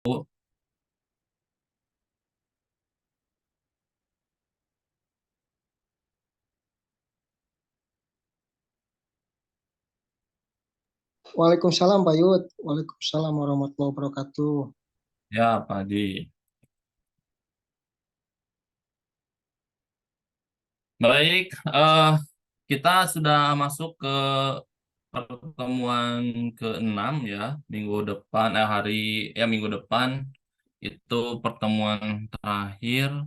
Waalaikumsalam Pak Yud. Waalaikumsalam warahmatullahi wabarakatuh. Ya, Pak Haji. Baik, kita sudah masuk ke pertemuan ke-6 ya, minggu depan, minggu depan itu pertemuan terakhir,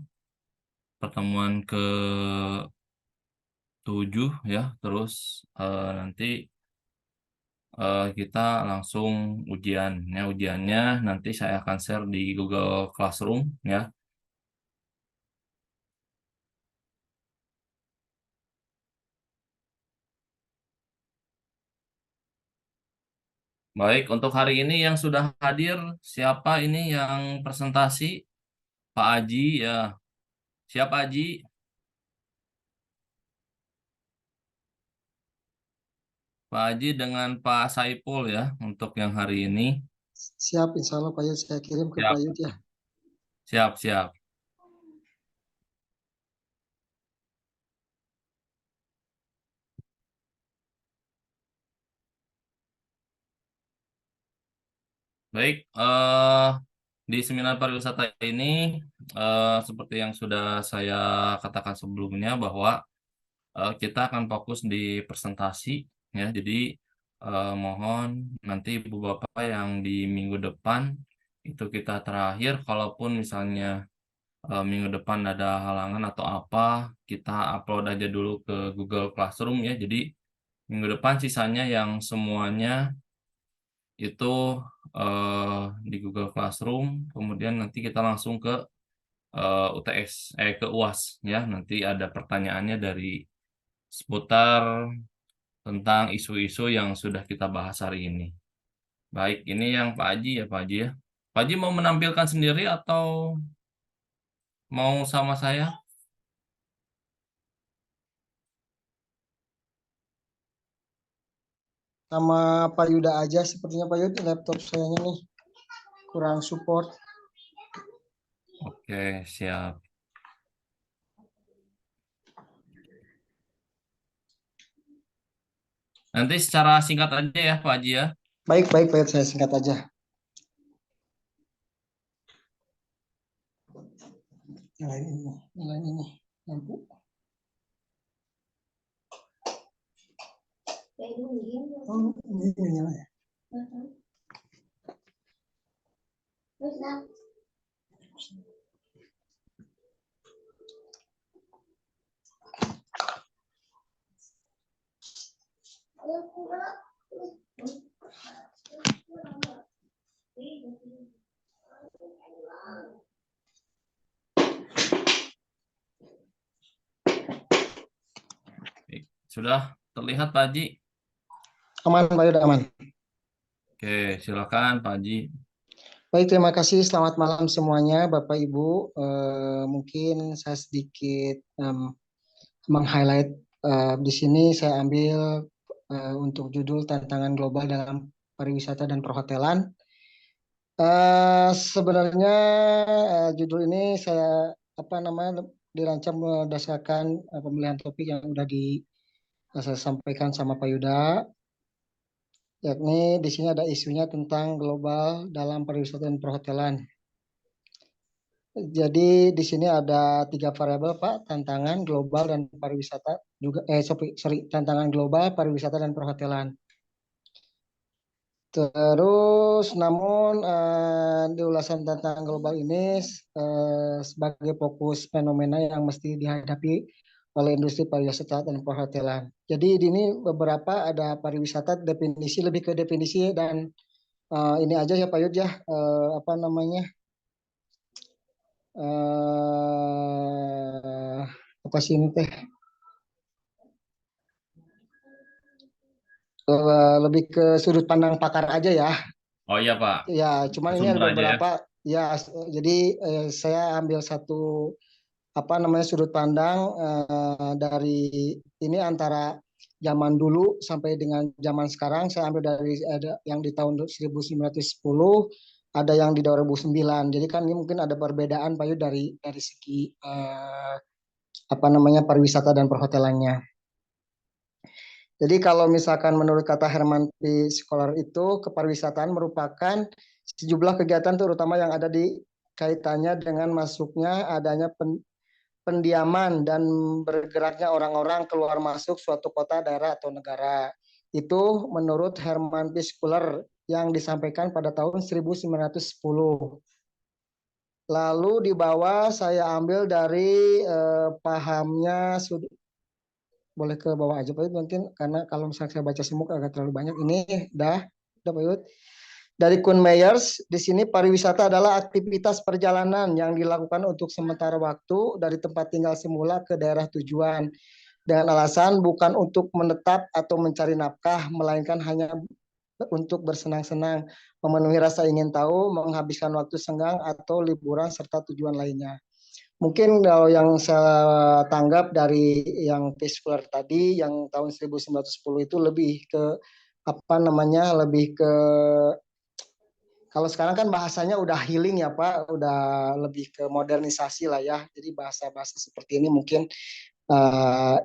pertemuan ke-7 ya, terus nanti kita langsung ujian. Ya, ujiannya nanti saya akan share di Google Classroom ya. Baik, untuk hari ini yang sudah hadir, siapa ini yang presentasi? Pak Aji ya. Siapa Aji? Pak Aji dengan Pak Saipul ya untuk yang hari ini. Siap, insya Allah Pak Yud, saya kirim ke Pak Siap, Yud ya. siap, siap. Baik, di seminar pariwisata ini seperti yang sudah saya katakan sebelumnya bahwa kita akan fokus di presentasi ya. Jadi mohon nanti Ibu Bapak yang di minggu depan itu kita terakhir, kalaupun misalnya minggu depan ada halangan atau apa, kita upload aja dulu ke Google Classroom ya. Jadi minggu depan sisanya yang semuanya itu di Google Classroom, kemudian nanti kita langsung ke UTS, ke UAS ya. Nanti ada pertanyaannya dari seputar tentang isu-isu yang sudah kita bahas hari ini. Baik, ini yang Pak Haji ya Pak Haji ya. Pak Haji mau menampilkan sendiri atau mau sama saya? Sama Pak Yuda aja, sepertinya Pak Yud, laptop saya nih kurang support. Oke, siap. Nanti secara singkat aja ya Pak Haji ya. Baik, baik Pak Yud, saya singkat aja. Nyalain ini, lampu. Oh, ini nyala ya. Baik, sudah terlihat Pak Haji? Aman Pak Yud, aman. Oke, silakan Pak Haji. Baik, terima kasih. Selamat malam semuanya, Bapak Ibu. Mungkin saya sedikit meng-highlight di sini. Saya ambil untuk judul tantangan global dalam pariwisata dan perhotelan. Sebenarnya judul ini saya dirancang berdasarkan pemilihan topik yang sudah saya sampaikan sama Pak Yuda, yakni di sini ada isunya tentang global dalam pariwisata dan perhotelan. Jadi di sini ada 3 variabel Pak, tantangan global dan pariwisata juga tantangan global, pariwisata dan perhotelan. Terus namun di ulasan tantangan global ini sebagai fokus fenomena yang mesti dihadapi oleh industri pariwisata dan perhotelan. Jadi di ini beberapa ada pariwisata definisi, lebih ke definisi, dan ini aja ya Pak Yud ya, apa sih ini teh, lebih ke sudut pandang pakar aja ya. Oh iya Pak, Ya, cuman ini ada sumber aja ya. beberapa ya. Jadi saya ambil satu sudut pandang dari ini antara zaman dulu sampai dengan zaman sekarang. Saya ambil dari yang di tahun 1910 ada yang di 2009. Jadi kan ini mungkin ada perbedaan Pak Yu dari segi apa namanya pariwisata dan perhotelannya. Jadi kalau misalkan menurut kata Herman P. Scholar itu kepariwisataan merupakan sejumlah kegiatan terutama yang ada di kaitannya dengan masuknya adanya pendiaman dan bergeraknya orang-orang keluar masuk suatu kota, daerah atau negara. Itu menurut Herman P. Scholar yang disampaikan pada tahun 1910. Lalu di bawah saya ambil dari pahamnya boleh ke bawah aja Pak Yud mungkin karena kalau misalnya saya baca semua agak terlalu banyak. Ini udah Pak Yud. Dari Kuhn Meyers, di sini pariwisata adalah aktivitas perjalanan yang dilakukan untuk sementara waktu dari tempat tinggal semula ke daerah tujuan dengan alasan bukan untuk menetap atau mencari nafkah, melainkan hanya untuk bersenang-senang, memenuhi rasa ingin tahu, menghabiskan waktu senggang atau liburan serta tujuan lainnya. Mungkin kalau yang saya tanggap dari yang Peaceful tadi yang tahun 1910 itu lebih ke apa namanya lebih ke kalau sekarang kan bahasanya udah healing ya Pak, udah lebih ke modernisasi lah ya. Jadi bahasa-bahasa seperti ini mungkin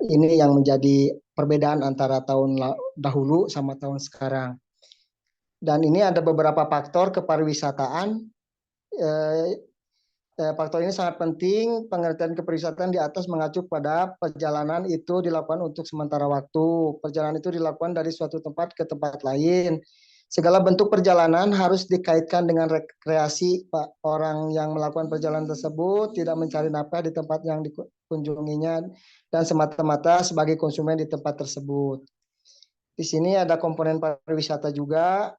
ini yang menjadi perbedaan antara tahun dahulu sama tahun sekarang. Dan ini ada beberapa faktor kepariwisataan. Eh, Faktor ini sangat penting. Pengertian kepariwisataan di atas mengacu pada perjalanan itu dilakukan untuk sementara waktu. Perjalanan itu dilakukan dari suatu tempat ke tempat lain. Segala bentuk perjalanan harus dikaitkan dengan rekreasi. Pak. Orang yang melakukan perjalanan tersebut tidak mencari nafkah di tempat yang dikunjunginya dan semata-mata sebagai konsumen di tempat tersebut. Di sini ada komponen pariwisata juga.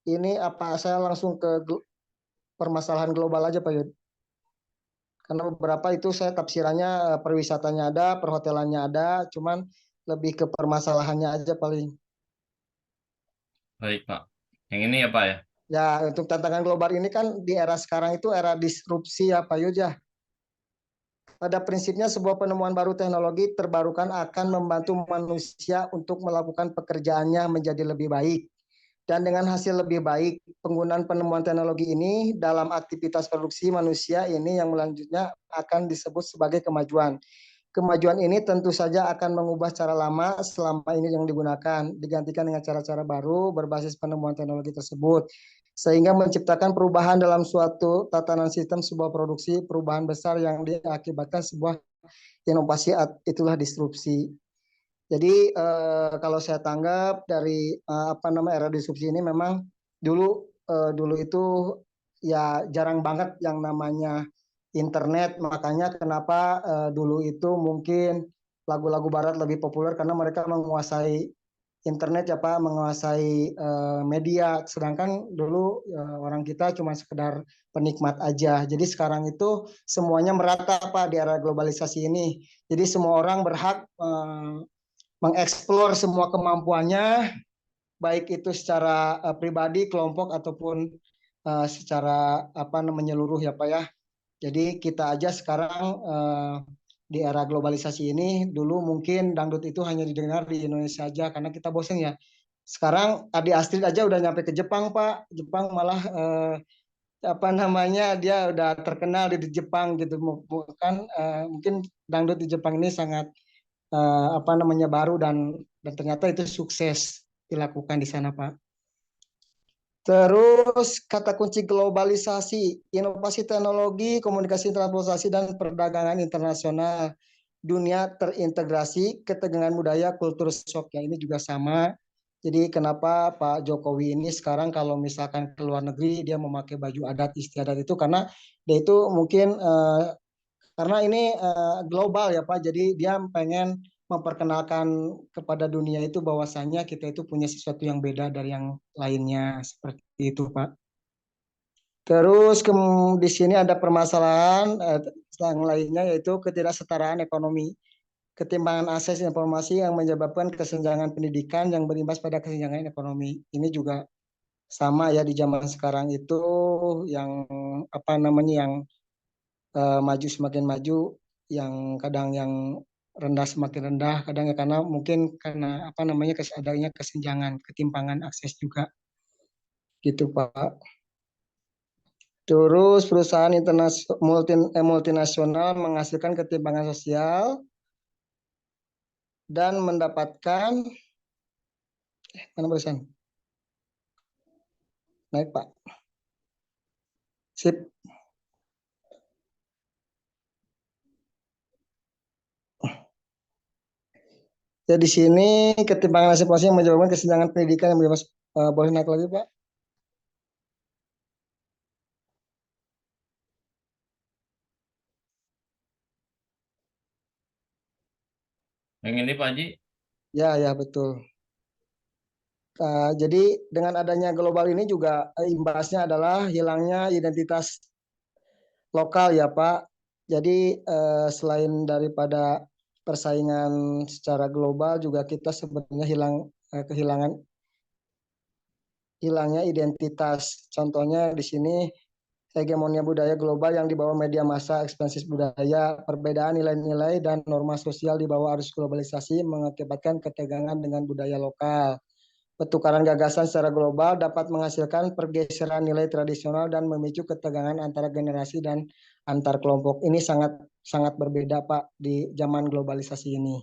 Ini apa saya langsung ke permasalahan global aja Pak Yud. Karena beberapa itu saya tafsirannya perwisatanya ada, perhotelannya ada, cuman lebih ke permasalahannya aja paling. Baik, Pak. Yang ini ya, Pak ya. Ya, untuk tantangan global ini kan di era sekarang itu era disrupsi ya Pak Yud ya. Pada prinsipnya sebuah penemuan baru teknologi terbarukan akan membantu manusia untuk melakukan pekerjaannya menjadi lebih baik. Dan dengan hasil lebih baik, penggunaan penemuan teknologi ini dalam aktivitas produksi manusia ini yang melanjutnya akan disebut sebagai kemajuan. Kemajuan ini tentu saja akan mengubah cara lama selama ini yang digunakan, digantikan dengan cara-cara baru berbasis penemuan teknologi tersebut, sehingga menciptakan perubahan dalam suatu tatanan sistem sebuah produksi, perubahan besar yang diakibatkan sebuah inovasi, itulah disrupsi. Jadi kalau saya tanggap dari apa namanya era disrupsi ini memang dulu itu ya jarang banget yang namanya internet, makanya kenapa dulu itu mungkin lagu-lagu barat lebih populer karena mereka menguasai internet ya Pak, menguasai media, sedangkan dulu orang kita cuma sekedar penikmat aja. Jadi sekarang itu semuanya merata Pak di era globalisasi ini. Jadi semua orang berhak mengeksplor semua kemampuannya, baik itu secara pribadi, kelompok ataupun secara apa namanya menyeluruh ya Pak ya. Jadi kita aja sekarang di era globalisasi ini, dulu mungkin dangdut itu hanya didengar di Indonesia aja karena kita bosen ya. Sekarang Adi Astrid aja udah nyampe ke Jepang Pak. Jepang malah apa namanya dia udah terkenal di Jepang gitu. Bukan mungkin dangdut di Jepang ini sangat apa namanya baru dan ternyata itu sukses dilakukan di sana Pak. Terus kata kunci globalisasi, inovasi teknologi, komunikasi transportasi dan perdagangan internasional, dunia terintegrasi, ketegangan budaya, kultur shock ya ini juga sama. Jadi kenapa Pak Jokowi ini sekarang kalau misalkan ke luar negeri dia memakai baju adat istiadat itu karena dia itu mungkin karena ini global ya Pak, jadi dia pengen memperkenalkan kepada dunia itu bahwasannya kita itu punya sesuatu yang beda dari yang lainnya seperti itu Pak. Terus di sini ada permasalahan yang lainnya yaitu ketidaksetaraan ekonomi, ketimpangan akses informasi yang menyebabkan kesenjangan pendidikan yang berimbas pada kesenjangan ekonomi. Ini juga sama ya di zaman sekarang itu yang apa namanya yang maju semakin maju, yang kadang yang rendah semakin rendah, kadang ya karena mungkin karena apa namanya adanya kesenjangan, ketimpangan akses juga. gitu Pak. Terus perusahaan multinasional menghasilkan ketimpangan sosial dan mendapatkan mana perusahaan naik Pak. Sip. Ya di sini ketimpangan nasib yang menyebabkan kesenjangan pendidikan yang bebas. Boleh naik lagi Pak? Yang ini Pak Haji. Ya, ya betul. Jadi dengan adanya global ini juga imbasnya adalah hilangnya identitas lokal ya Pak. Jadi selain daripada persaingan secara global juga kita sebenarnya kehilangan hilangnya identitas. Contohnya di sini hegemonia budaya global yang dibawa media massa, ekspansi budaya, perbedaan nilai-nilai dan norma sosial di bawah arus globalisasi mengakibatkan ketegangan dengan budaya lokal. Pertukaran gagasan secara global dapat menghasilkan pergeseran nilai tradisional dan memicu ketegangan antara generasi dan antar kelompok. Ini sangat sangat berbeda Pak di zaman globalisasi ini.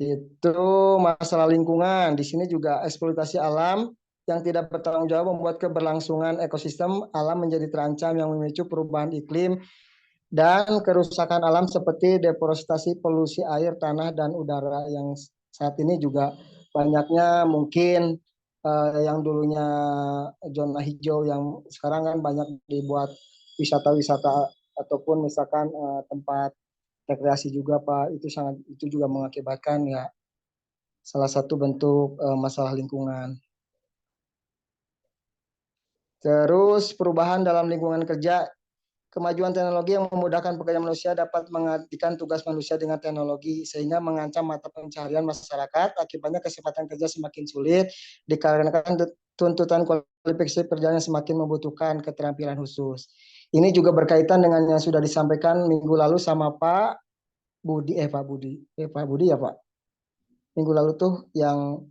Itu masalah lingkungan. Di sini juga eksploitasi alam yang tidak bertanggung jawab membuat keberlangsungan ekosistem alam menjadi terancam yang memicu perubahan iklim dan kerusakan alam seperti deforestasi, polusi air, tanah, dan udara yang saat ini juga banyaknya mungkin yang dulunya zona hijau yang sekarang kan banyak dibuat wisata-wisata ataupun misalkan tempat rekreasi juga Pak, itu juga mengakibatkan ya salah satu bentuk masalah lingkungan. Terus perubahan dalam lingkungan kerja, kemajuan teknologi yang memudahkan pekerjaan manusia dapat menggantikan tugas manusia dengan teknologi sehingga mengancam mata pencaharian masyarakat. Akibatnya kesempatan kerja semakin sulit dikarenakan tuntutan kualifikasi pekerjaan yang semakin membutuhkan keterampilan khusus. Ini juga berkaitan dengan yang sudah disampaikan minggu lalu sama Pak Budi, Pak Budi ya Pak. Minggu lalu tuh yang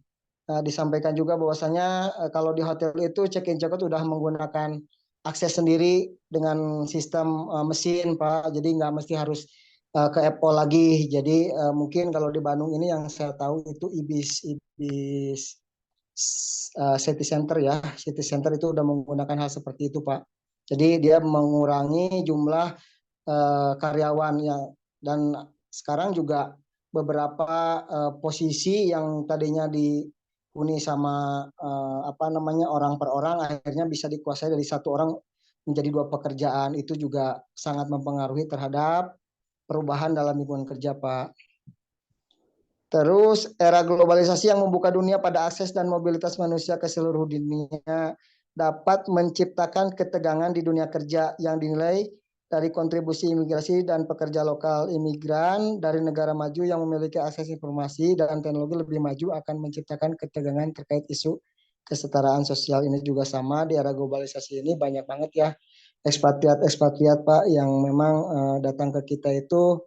disampaikan juga bahwasanya kalau di hotel itu check-in check-out udah menggunakan akses sendiri dengan sistem mesin Pak. Jadi nggak mesti harus ke Apple lagi. Jadi mungkin kalau di Bandung ini yang saya tahu itu Ibis City Center ya. City Center itu udah menggunakan hal seperti itu Pak. Jadi dia mengurangi jumlah karyawan yang dan sekarang juga beberapa posisi yang tadinya dihuni sama apa namanya orang per orang akhirnya bisa dikuasai dari satu orang menjadi dua pekerjaan. Itu juga sangat mempengaruhi terhadap perubahan dalam lingkungan kerja Pak. Terus era globalisasi yang membuka dunia pada akses dan mobilitas manusia ke seluruh dunia dapat menciptakan ketegangan di dunia kerja yang dinilai dari kontribusi imigrasi dan pekerja lokal imigran dari negara maju yang memiliki akses informasi dan teknologi lebih maju akan menciptakan ketegangan terkait isu kesetaraan sosial. Ini juga sama di era globalisasi ini banyak banget ya ekspatriat Pak yang memang datang ke kita itu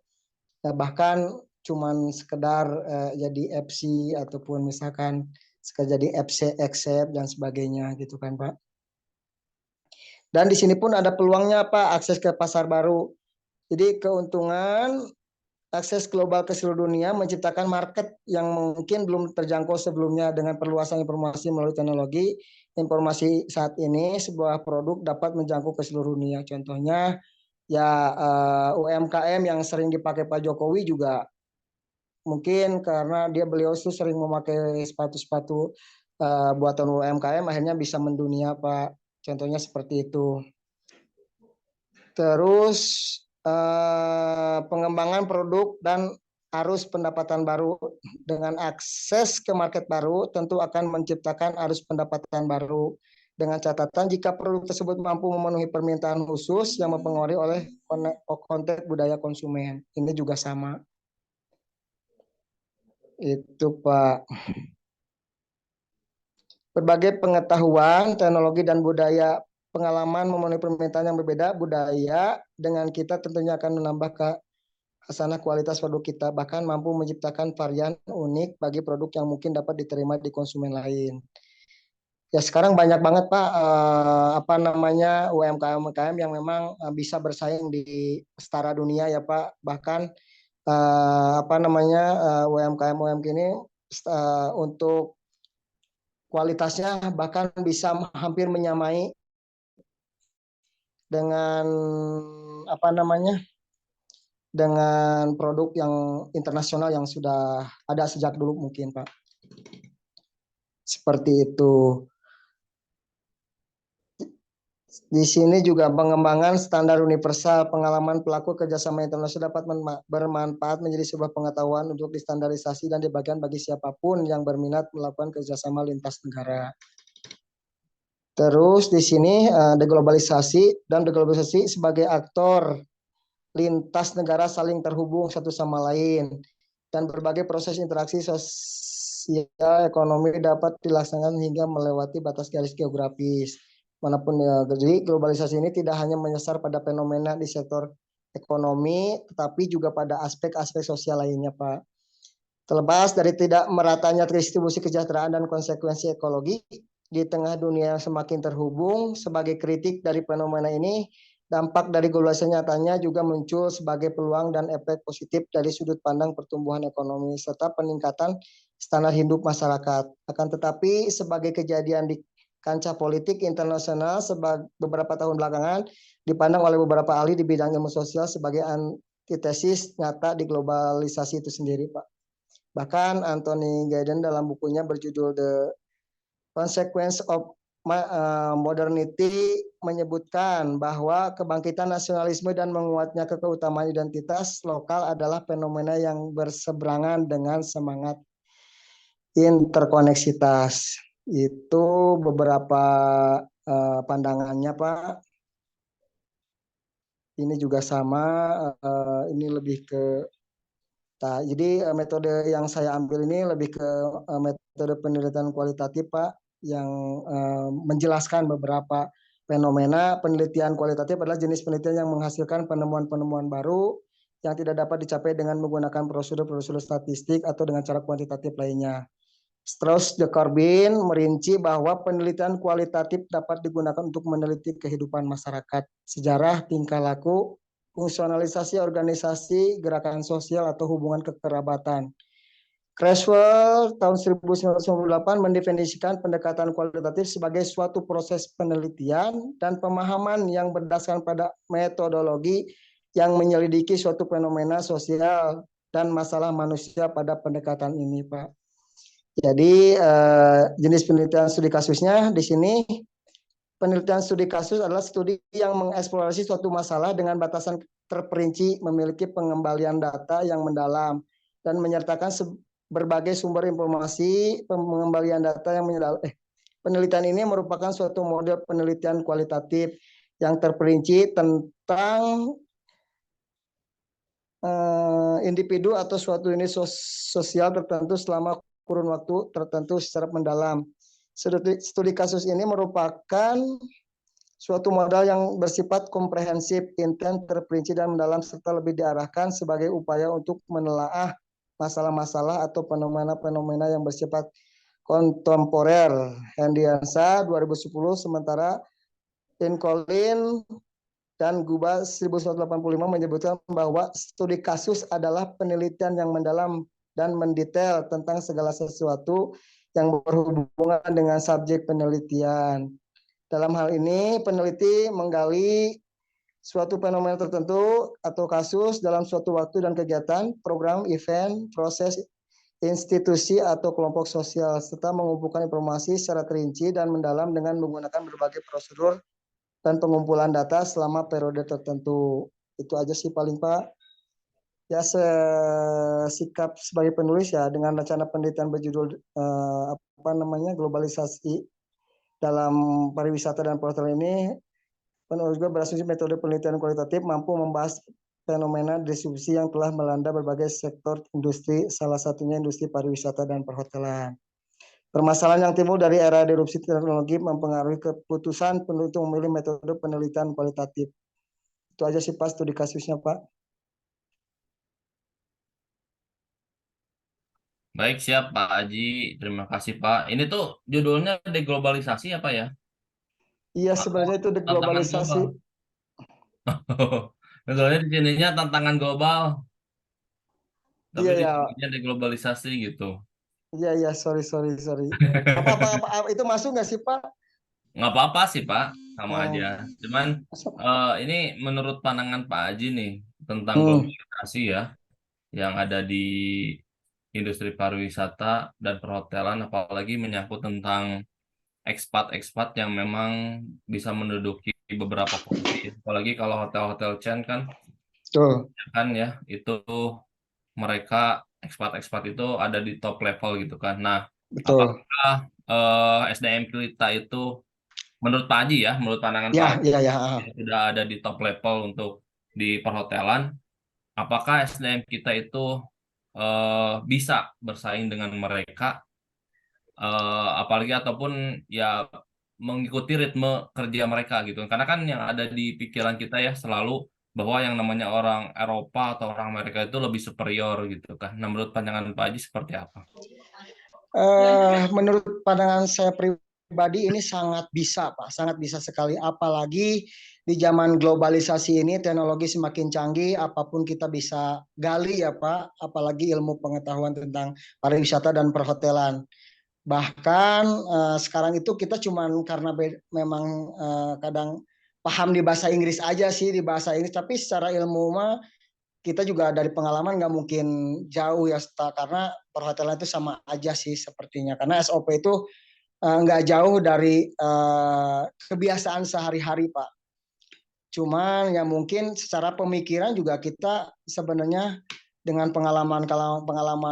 bahkan cuman sekedar jadi FC ataupun misalkan sekedar jadi FC accept dan sebagainya gitu kan Pak. Dan di sini pun ada peluangnya Pak akses ke pasar baru. Jadi keuntungan akses global ke seluruh dunia menciptakan market yang mungkin belum terjangkau sebelumnya dengan perluasan informasi melalui teknologi. Informasi saat ini sebuah produk dapat menjangkau ke seluruh dunia. Contohnya ya UMKM yang sering dipakai Pak Jokowi juga mungkin karena beliau tuh sering memakai sepatu-sepatu buatan UMKM akhirnya bisa mendunia Pak. Contohnya seperti itu. Terus pengembangan produk dan arus pendapatan baru dengan akses ke market baru tentu akan menciptakan arus pendapatan baru dengan catatan jika produk tersebut mampu memenuhi permintaan khusus yang mempengaruhi oleh konteks budaya konsumen. Ini juga sama. Itu Pak. Berbagai pengetahuan, teknologi dan budaya pengalaman memenuhi permintaan yang berbeda, budaya dengan kita tentunya akan menambah hasanah kualitas produk kita, bahkan mampu menciptakan varian unik bagi produk yang mungkin dapat diterima di konsumen lain. Ya sekarang banyak banget Pak apa namanya UMKM-UMKM yang memang bisa bersaing di setara dunia ya Pak. Bahkan apa namanya UMKM-UMKM ini untuk kualitasnya bahkan bisa hampir menyamai dengan apa namanya dengan produk yang internasional yang sudah ada sejak dulu mungkin Pak. Seperti itu. Di sini juga pengembangan standar universal, pengalaman pelaku kerjasama internasional dapat bermanfaat menjadi sebuah pengetahuan untuk distandarisasi dan dibagikan bagi siapapun yang berminat melakukan kerjasama lintas negara. Terus di sini deglobalisasi dan deglobalisasi sebagai aktor lintas negara saling terhubung satu sama lain dan berbagai proses interaksi sosial ekonomi dapat dilaksanakan hingga melewati batas garis geografis manapun ya. Jadi globalisasi ini tidak hanya menyasar pada fenomena di sektor ekonomi tetapi juga pada aspek-aspek sosial lainnya Pak. Terlepas dari tidak meratanya distribusi kesejahteraan dan konsekuensi ekologi di tengah dunia yang semakin terhubung, sebagai kritik dari fenomena ini, dampak dari globalisasi nyatanya juga muncul sebagai peluang dan efek positif dari sudut pandang pertumbuhan ekonomi serta peningkatan standar hidup masyarakat. Akan tetapi sebagai kejadian di kancah politik internasional beberapa tahun belakangan dipandang oleh beberapa ahli di bidang ilmu sosial sebagai antitesis nyata di globalisasi itu sendiri, Pak. Bahkan Anthony Giddens dalam bukunya berjudul The Consequence of Modernity menyebutkan bahwa kebangkitan nasionalisme dan menguatnya keutamaan identitas lokal adalah fenomena yang berseberangan dengan semangat interkoneksitas. Itu beberapa pandangannya Pak. Ini juga sama, ini lebih ke jadi metode yang saya ambil ini lebih ke metode penelitian kualitatif Pak, yang menjelaskan beberapa fenomena. Penelitian kualitatif adalah jenis penelitian yang menghasilkan penemuan-penemuan baru yang tidak dapat dicapai dengan menggunakan prosedur-prosedur statistik atau dengan cara kuantitatif lainnya. Strauss de Corbin merinci bahwa penelitian kualitatif dapat digunakan untuk meneliti kehidupan masyarakat, sejarah, tingkah laku, fungsionalisasi organisasi, gerakan sosial, atau hubungan kekerabatan. Creswell tahun 1998 mendefinisikan pendekatan kualitatif sebagai suatu proses penelitian dan pemahaman yang berdasarkan pada metodologi yang menyelidiki suatu fenomena sosial dan masalah manusia pada pendekatan ini, Pak. Jadi jenis penelitian studi kasusnya di sini. Penelitian studi kasus adalah studi yang mengeksplorasi suatu masalah dengan batasan terperinci, memiliki pengembalian data yang mendalam, dan menyertakan berbagai sumber informasi. Pengembalian data yang mendalam. Penelitian ini merupakan suatu model penelitian kualitatif yang terperinci tentang individu atau suatu unit sosial tertentu selama kurun waktu tertentu secara mendalam. Studi kasus ini merupakan suatu modal yang bersifat komprehensif, intens, terperinci, dan mendalam, serta lebih diarahkan sebagai upaya untuk menelaah masalah-masalah atau fenomena-fenomena yang bersifat kontemporer. Hendiansa 2010, sementara Incolin dan Guba 1985 menyebutkan bahwa studi kasus adalah penelitian yang mendalam dan mendetail tentang segala sesuatu yang berhubungan dengan subjek penelitian. Dalam hal ini, peneliti menggali suatu fenomena tertentu atau kasus dalam suatu waktu dan kegiatan, program, event, proses, institusi, atau kelompok sosial, serta mengumpulkan informasi secara terinci dan mendalam dengan menggunakan berbagai prosedur dan pengumpulan data selama periode tertentu. Itu aja sih paling Pak. Ya, sikap sebagai penulis ya dengan rencana penelitian berjudul globalisasi dalam pariwisata dan perhotelan ini, penulis juga berasumsi metode penelitian kualitatif mampu membahas fenomena distribusi yang telah melanda berbagai sektor industri, salah satunya industri pariwisata dan perhotelan. Permasalahan yang timbul dari era disrupsi teknologi mempengaruhi keputusan penulis untuk memilih metode penelitian kualitatif. Itu aja sih Pak studi kasusnya Pak. Baik, siap Pak Haji. Terima kasih Pak. Ini tuh judulnya deglobalisasi apa ya? Iya, Atau sebenarnya itu tantangan deglobalisasi. global? Judulnya di sininya tantangan global, tapi Iya di ya, sininya deglobalisasi gitu. iya ya, sorry sorry sorry. Itu masuk nggak sih Pak? Nggak apa-apa sih Pak, sama aja. Oh, Cuman masuk. ini menurut pandangan Pak Haji nih tentang Hmm, globalisasi ya, yang ada di industri pariwisata dan perhotelan, apalagi menyangkut tentang ekspat-ekspat yang memang bisa menduduki beberapa posisi. Apalagi kalau hotel-hotel chain kan, tuh, ya kan ya, itu mereka ekspat-ekspat itu ada di top level gitu kan. Nah, betul. apakah SDM kita itu menurut Pak Haji ya, menurut pandangan Pak Ya, Haji ya, ya. yang sudah ada di top level untuk di perhotelan, apakah SDM kita itu bisa bersaing dengan mereka, apalagi ataupun ya mengikuti ritme kerja mereka gitu. Karena kan yang ada di pikiran kita ya selalu bahwa yang namanya orang Eropa atau orang Amerika itu lebih superior gitu kan. Nah, menurut pandangan Pak Haji seperti apa? Menurut pandangan saya pribadi ini sangat bisa, Pak, sangat bisa sekali. Apalagi di zaman globalisasi ini teknologi semakin canggih, apapun kita bisa gali ya, Pak. Apalagi ilmu pengetahuan tentang pariwisata dan perhotelan. Bahkan sekarang itu kita cuman karena memang kadang paham di bahasa Inggris aja sih di bahasa Inggris, tapi secara ilmu mah kita juga dari pengalaman nggak mungkin jauh ya, karena perhotelan itu sama aja sih sepertinya. Karena SOP itu nggak jauh dari kebiasaan sehari-hari, Pak. Cuman ya mungkin secara pemikiran juga kita sebenarnya dengan pengalaman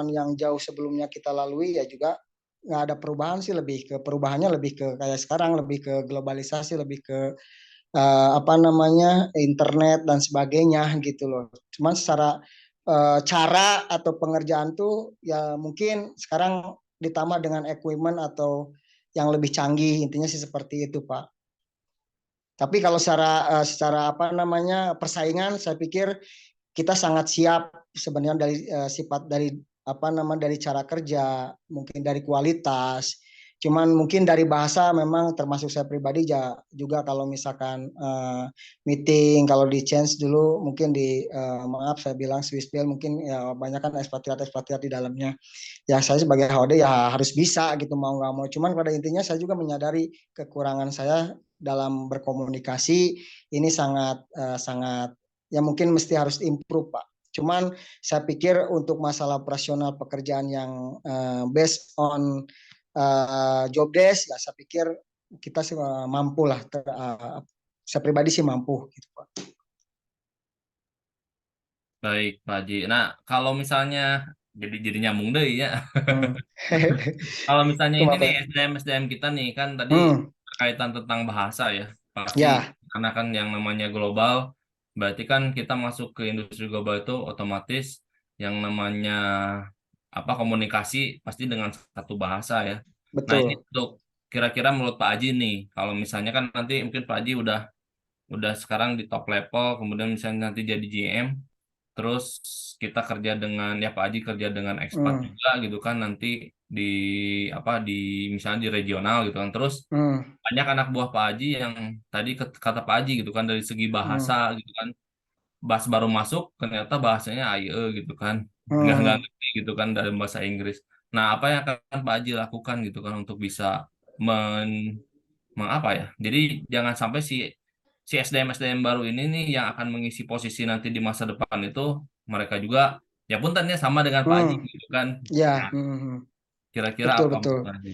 yang jauh sebelumnya kita lalui ya juga nggak ada perubahan sih, lebih ke perubahannya lebih ke kayak sekarang, lebih ke globalisasi, lebih ke apa namanya internet dan sebagainya gitu loh. Cuman secara cara atau pengerjaan tuh ya mungkin sekarang ditambah dengan equipment atau yang lebih canggih, intinya sih seperti itu Pak. Tapi kalau secara apa namanya persaingan, saya pikir kita sangat siap sebenarnya dari sifat dari apa namanya dari cara kerja, mungkin dari kualitas. Cuman mungkin dari bahasa memang termasuk saya pribadi juga kalau misalkan meeting kalau di change dulu mungkin di maaf saya bilang Swiss Bell mungkin ya banyak kan ekspatriat-ekspatriat di dalamnya. Ya saya sebagai HOD ya harus bisa gitu mau nggak mau. Cuman pada intinya saya juga menyadari kekurangan saya dalam berkomunikasi ini sangat ya mungkin mesti harus improve Pak. Cuman saya pikir untuk masalah operasional pekerjaan yang based on job desk ya saya pikir kita sih mampu lah. Saya pribadi sih mampu gitu Pak. Baik, Pak Haji. Nah, kalau misalnya jadi nyambung deh ya. Hmm. Kalau misalnya Itu ini apa nih ya? SDM kita nih kan tadi Hmm. berkaitan tentang bahasa ya. Pasti Ya, karena kan yang namanya global, berarti kan kita masuk ke industri global itu otomatis yang namanya apa komunikasi pasti dengan satu bahasa ya. Nah, ini betul. untuk kira-kira menurut Pak Haji nih, kalau misalnya kan nanti mungkin Pak Haji udah sekarang di top level, kemudian misalnya nanti jadi GM, terus kita kerja dengan ya Pak Haji kerja dengan ekspat Hmm. juga gitu kan nanti di apa di misalnya di regional gitu kan. Terus Hmm. banyak anak buah Pak Haji yang tadi kata Pak Haji gitu kan dari segi bahasa Hmm. gitu kan. Bahas baru masuk ternyata bahasanya AIE gitu kan. Nggak Hmm. ngerti gitu kan dalam bahasa Inggris. Nah, apa yang akan Pak Haji lakukan gitu kan untuk bisa men mengapa ya? Jadi jangan sampai si si SDM baru ini nih yang akan mengisi posisi nanti di masa depan itu mereka juga ya puntennya sama dengan Pak Haji Hmm. gitu kan. Ya, Nah, hmm. kira-kira Betul apa menurut betul. Pak Haji?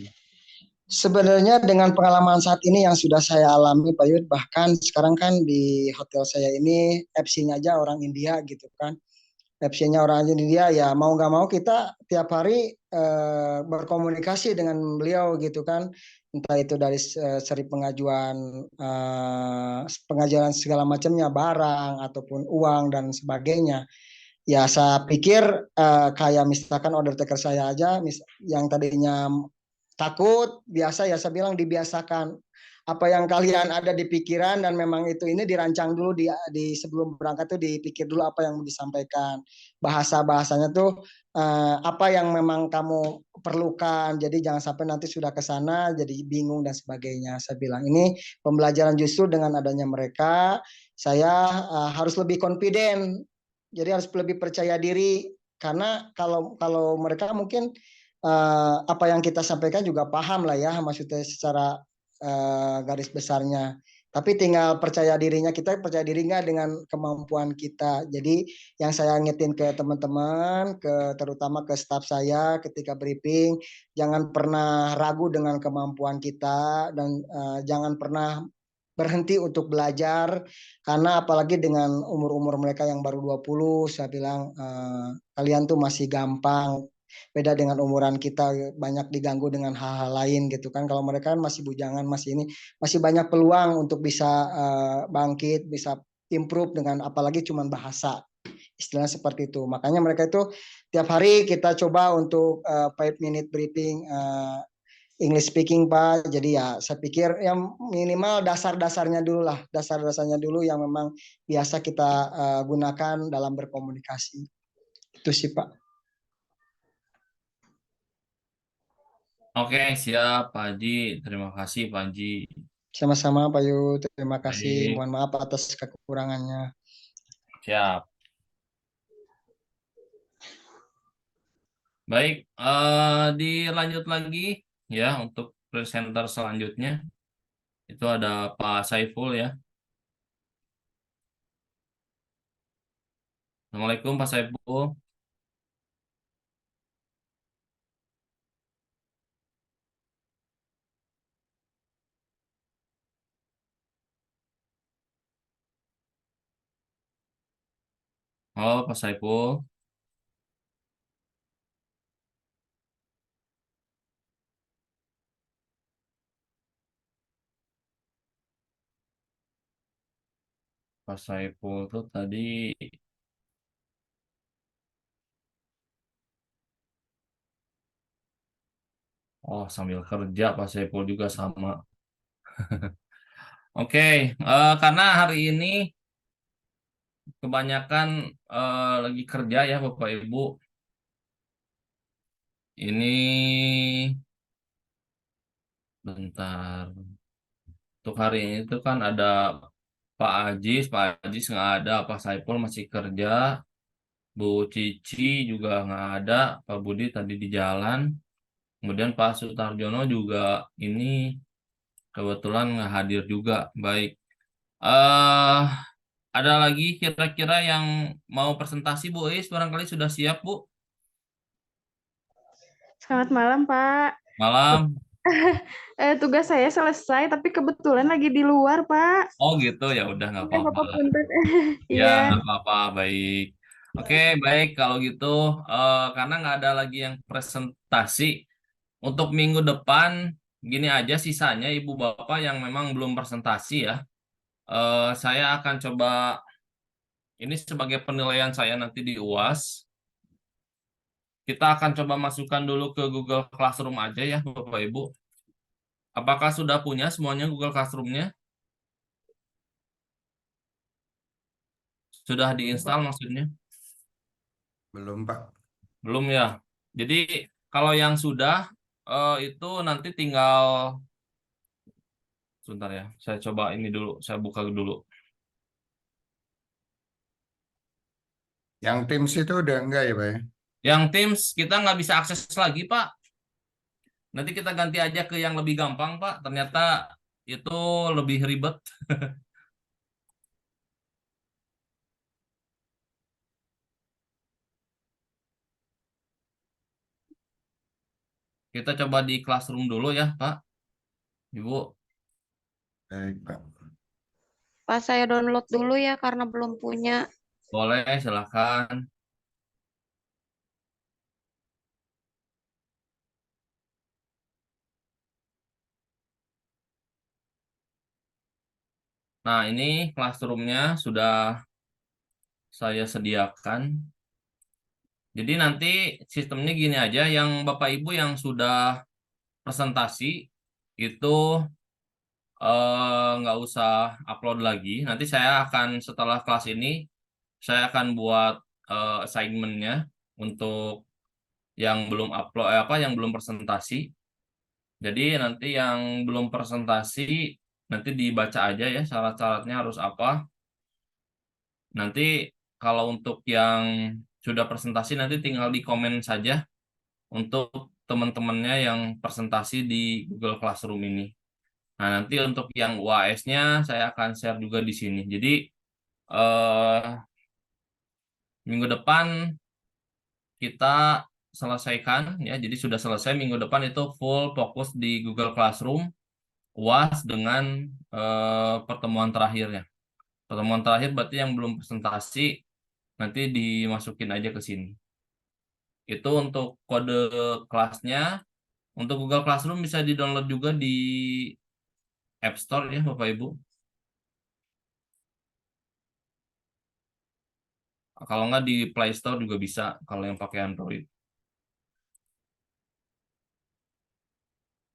Sebenarnya dengan pengalaman saat ini yang sudah saya alami Pak Yud, bahkan sekarang kan di hotel saya ini FC-nya aja orang India gitu kan. FC-nya orang India ya mau nggak mau kita tiap hari berkomunikasi dengan beliau gitu kan. Entah itu dari seri pengajuan segala macamnya barang ataupun uang dan sebagainya. Ya saya pikir kayak misalkan order taker saya aja yang tadinya takut biasa ya saya bilang dibiasakan apa yang kalian ada di pikiran dan memang itu ini dirancang dulu di sebelum berangkat tuh dipikir dulu apa yang mau disampaikan. Bahasanya tuh apa yang memang kamu perlukan. Jadi jangan sampai nanti sudah ke sana jadi bingung dan sebagainya. Saya bilang ini pembelajaran justru dengan adanya mereka, saya harus lebih confident. Jadi harus lebih percaya diri karena kalau mereka mungkin apa yang kita sampaikan juga paham lah ya maksudnya secara garis besarnya. Tapi tinggal percaya dirinya, kita percaya diri nggak dengan kemampuan kita. Jadi yang saya ngetin ke teman-teman, terutama ke staf saya ketika briefing, jangan pernah ragu dengan kemampuan kita dan jangan pernah berhenti untuk belajar karena apalagi dengan umur-umur mereka yang baru 20, saya bilang kalian tuh masih gampang, beda dengan umuran kita banyak diganggu dengan hal-hal lain gitu kan. Kalau mereka kan masih bujangan, masih ini, masih banyak peluang untuk bisa bangkit, bisa improve dengan apalagi cuman bahasa, istilahnya seperti itu. Makanya mereka itu tiap hari kita coba untuk 5 minute briefing English speaking Pak. Jadi ya saya pikir yang minimal dasar-dasarnya dulu lah, dasar-dasarnya dulu yang memang biasa kita gunakan dalam berkomunikasi. Itu sih Pak. Oke, siap Pak Haji. Terima kasih Pak Haji. Sama-sama Pak Yu, terima kasih. Baik, Mohon maaf atas kekurangannya. siap. Baik, dilanjut lagi ya untuk presenter selanjutnya. Itu ada Pak Saiful ya. Assalamualaikum Pak Saiful. Halo Pak Saiful. Pak Saiful tuh tadi, oh sambil kerja Pak Saiful juga sama. Oke, karena hari ini kebanyakan lagi kerja ya Bapak Ibu. Ini bentar. Untuk hari ini tuh kan ada Pak Ajis nggak ada, Pak Saiful masih kerja, Bu Cici juga nggak ada, Pak Budi tadi di jalan, kemudian Pak Sutarjono juga ini kebetulan nggak hadir juga. Baik, eh ada lagi kira-kira yang mau presentasi Bu Is, barangkali sudah siap Bu? Selamat malam, Pak. Malam. Tugas saya selesai, tapi kebetulan lagi di luar, Pak. Oh gitu ya udah nggak apa-apa. Bapak punten. Ya, Iya. nggak apa-apa, baik. Oke, baik. Kalau gitu, karena nggak ada lagi yang presentasi, untuk minggu depan, gini aja sisanya Ibu Bapak yang memang belum presentasi ya. Saya akan coba, ini sebagai penilaian saya nanti di UAS, kita akan coba masukkan dulu ke Google Classroom aja ya, Bapak Ibu. Apakah sudah punya semuanya Google Classroom-nya? Sudah diinstal maksudnya? Belum, Pak. Belum ya. Jadi kalau yang sudah itu nanti tinggal sebentar ya. Saya coba ini dulu. Saya buka dulu. Yang Teams itu udah enggak ya, Pak? Yang Teams kita nggak bisa akses lagi, Pak. Nanti kita ganti aja ke yang lebih gampang, Pak. Ternyata itu lebih ribet. Kita coba di Classroom dulu ya, Pak. Ibu, Baik, Pak. Pak, saya download dulu ya karena belum punya. boleh silakan. Nah, ini Classroom-nya sudah saya sediakan. Jadi nanti sistemnya gini aja, yang Bapak Ibu yang sudah presentasi itu nggak usah upload lagi. Nanti saya akan setelah kelas ini saya akan buat assignment-nya untuk yang belum upload yang belum presentasi. Jadi nanti yang belum presentasi nanti dibaca aja ya syarat-syaratnya harus apa. Nanti kalau untuk yang sudah presentasi nanti tinggal di komen saja untuk teman-temannya yang presentasi di Google Classroom ini. Nah, nanti untuk yang UAS-nya saya akan share juga di sini. Jadi eh, minggu depan kita selesaikan ya. Jadi sudah selesai minggu depan itu full fokus di Google Classroom UAS dengan pertemuan terakhirnya. Pertemuan terakhir berarti yang belum presentasi nanti dimasukin aja ke sini. Itu untuk kode kelasnya. Untuk Google Classroom bisa di-download juga di App Store ya Bapak Ibu. Kalau nggak di Play Store juga bisa kalau yang pakai Android.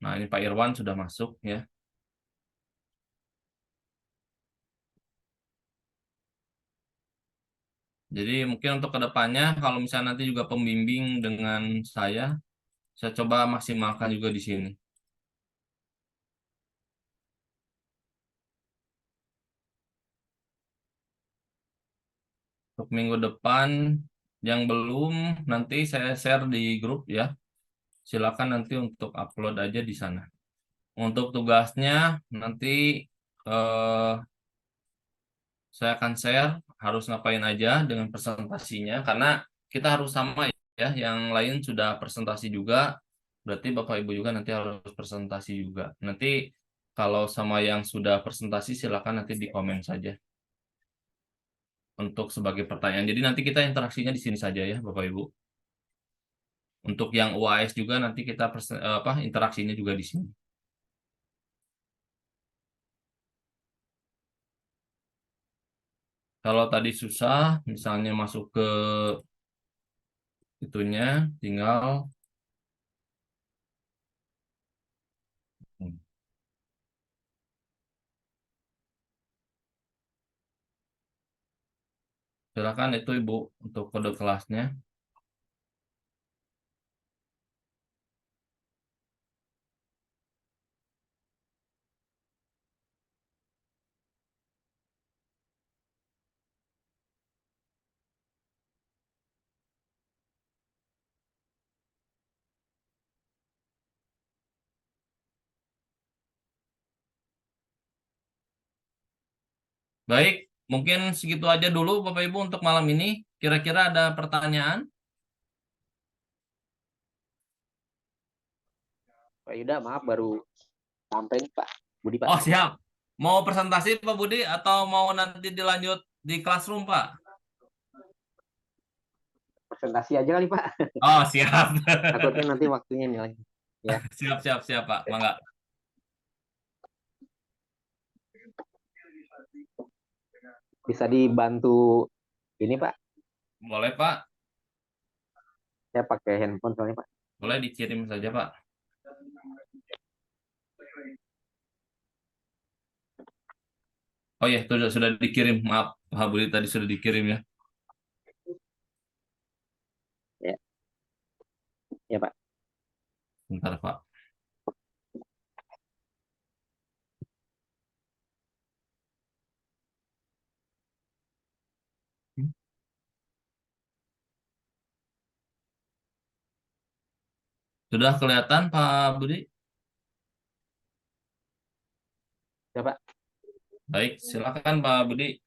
Nah, ini Pak Irwan sudah masuk ya. Jadi mungkin untuk kedepannya kalau misalnya nanti juga pembimbing dengan saya coba maksimalkan juga di sini. Untuk minggu depan yang belum nanti saya share di grup ya. Silakan nanti untuk upload aja di sana. Untuk tugasnya nanti eh, saya akan share harus ngapain aja dengan presentasinya karena kita harus sama ya. Yang lain sudah presentasi juga, berarti Bapak Ibu juga nanti harus presentasi juga. Nanti kalau sama yang sudah presentasi silakan nanti di komen saja untuk sebagai pertanyaan. Jadi nanti kita interaksinya di sini saja ya Bapak Ibu. Untuk yang UAS juga nanti kita interaksinya juga di sini. Kalau tadi susah, misalnya masuk ke itunya, tinggal silakan itu Ibu untuk kode kelasnya. Baik, mungkin segitu aja dulu Bapak Ibu untuk malam ini. Kira-kira ada pertanyaan? Pak Yuda, maaf baru sampai nih Pak Budi Pak. Oh, siap. Mau presentasi Pak Budi atau mau nanti dilanjut di classroom Pak? Presentasi aja kali Pak. Oh, siap. Takutnya nanti waktunya nih lagi. Ya, Siap, siap, siap Pak. Mangga. bisa dibantu ini Pak. Boleh Pak. Saya pakai handphone soalnya Pak. Boleh dikirim saja Pak. Oh ya, sudah dikirim. Maaf, Pak Budi tadi sudah dikirim ya. Ya, ya Pak. Bentar Pak. Sudah kelihatan Pak Budi? Ya Pak. Baik, silakan Pak Budi.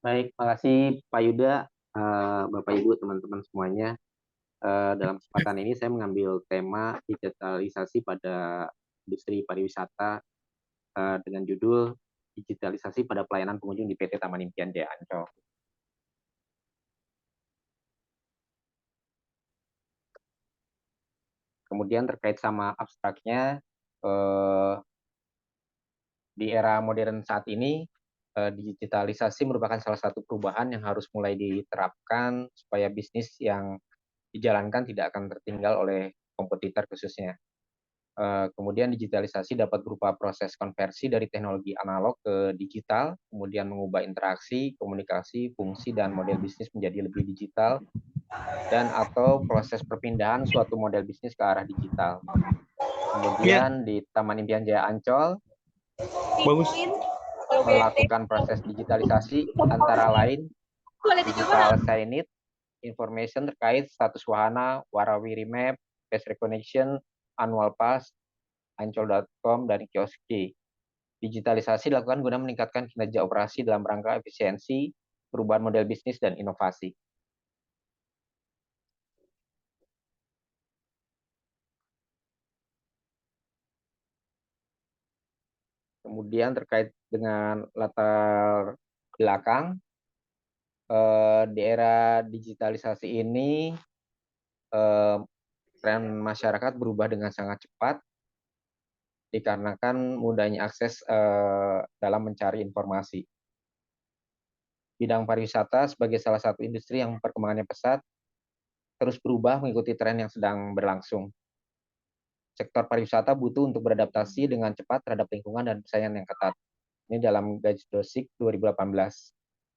Baik, makasih Pak Yuda, Bapak Ibu, teman-teman semuanya. Dalam kesempatan ini saya mengambil tema digitalisasi pada industri pariwisata dengan judul digitalisasi pada pelayanan pengunjung di PT Taman Impian Jaya Ancol. Kemudian terkait sama abstraknya, di era modern saat ini, digitalisasi merupakan salah satu perubahan yang harus mulai diterapkan supaya bisnis yang dijalankan tidak akan tertinggal oleh kompetitor khususnya. Kemudian digitalisasi dapat berupa proses konversi dari teknologi analog ke digital, kemudian mengubah interaksi, komunikasi, fungsi, dan model bisnis menjadi lebih digital, dan atau proses perpindahan suatu model bisnis ke arah digital. Kemudian di Taman Impian Jaya Ancol melakukan proses digitalisasi antara lain digital signage, information terkait status wahana, warawiri map, face recognition, annual pass, ancol.com, dan kioski. Digitalisasi dilakukan guna meningkatkan kinerja operasi dalam rangka efisiensi, perubahan model bisnis, dan inovasi. Kemudian terkait dengan latar belakang, di era digitalisasi ini tren masyarakat berubah dengan sangat cepat dikarenakan mudahnya akses dalam mencari informasi. Bidang pariwisata sebagai salah satu industri yang perkembangannya pesat terus berubah mengikuti tren yang sedang berlangsung. Sektor pariwisata butuh untuk beradaptasi dengan cepat terhadap lingkungan dan persaingan yang ketat. Ini dalam Gajes Dosik 2018.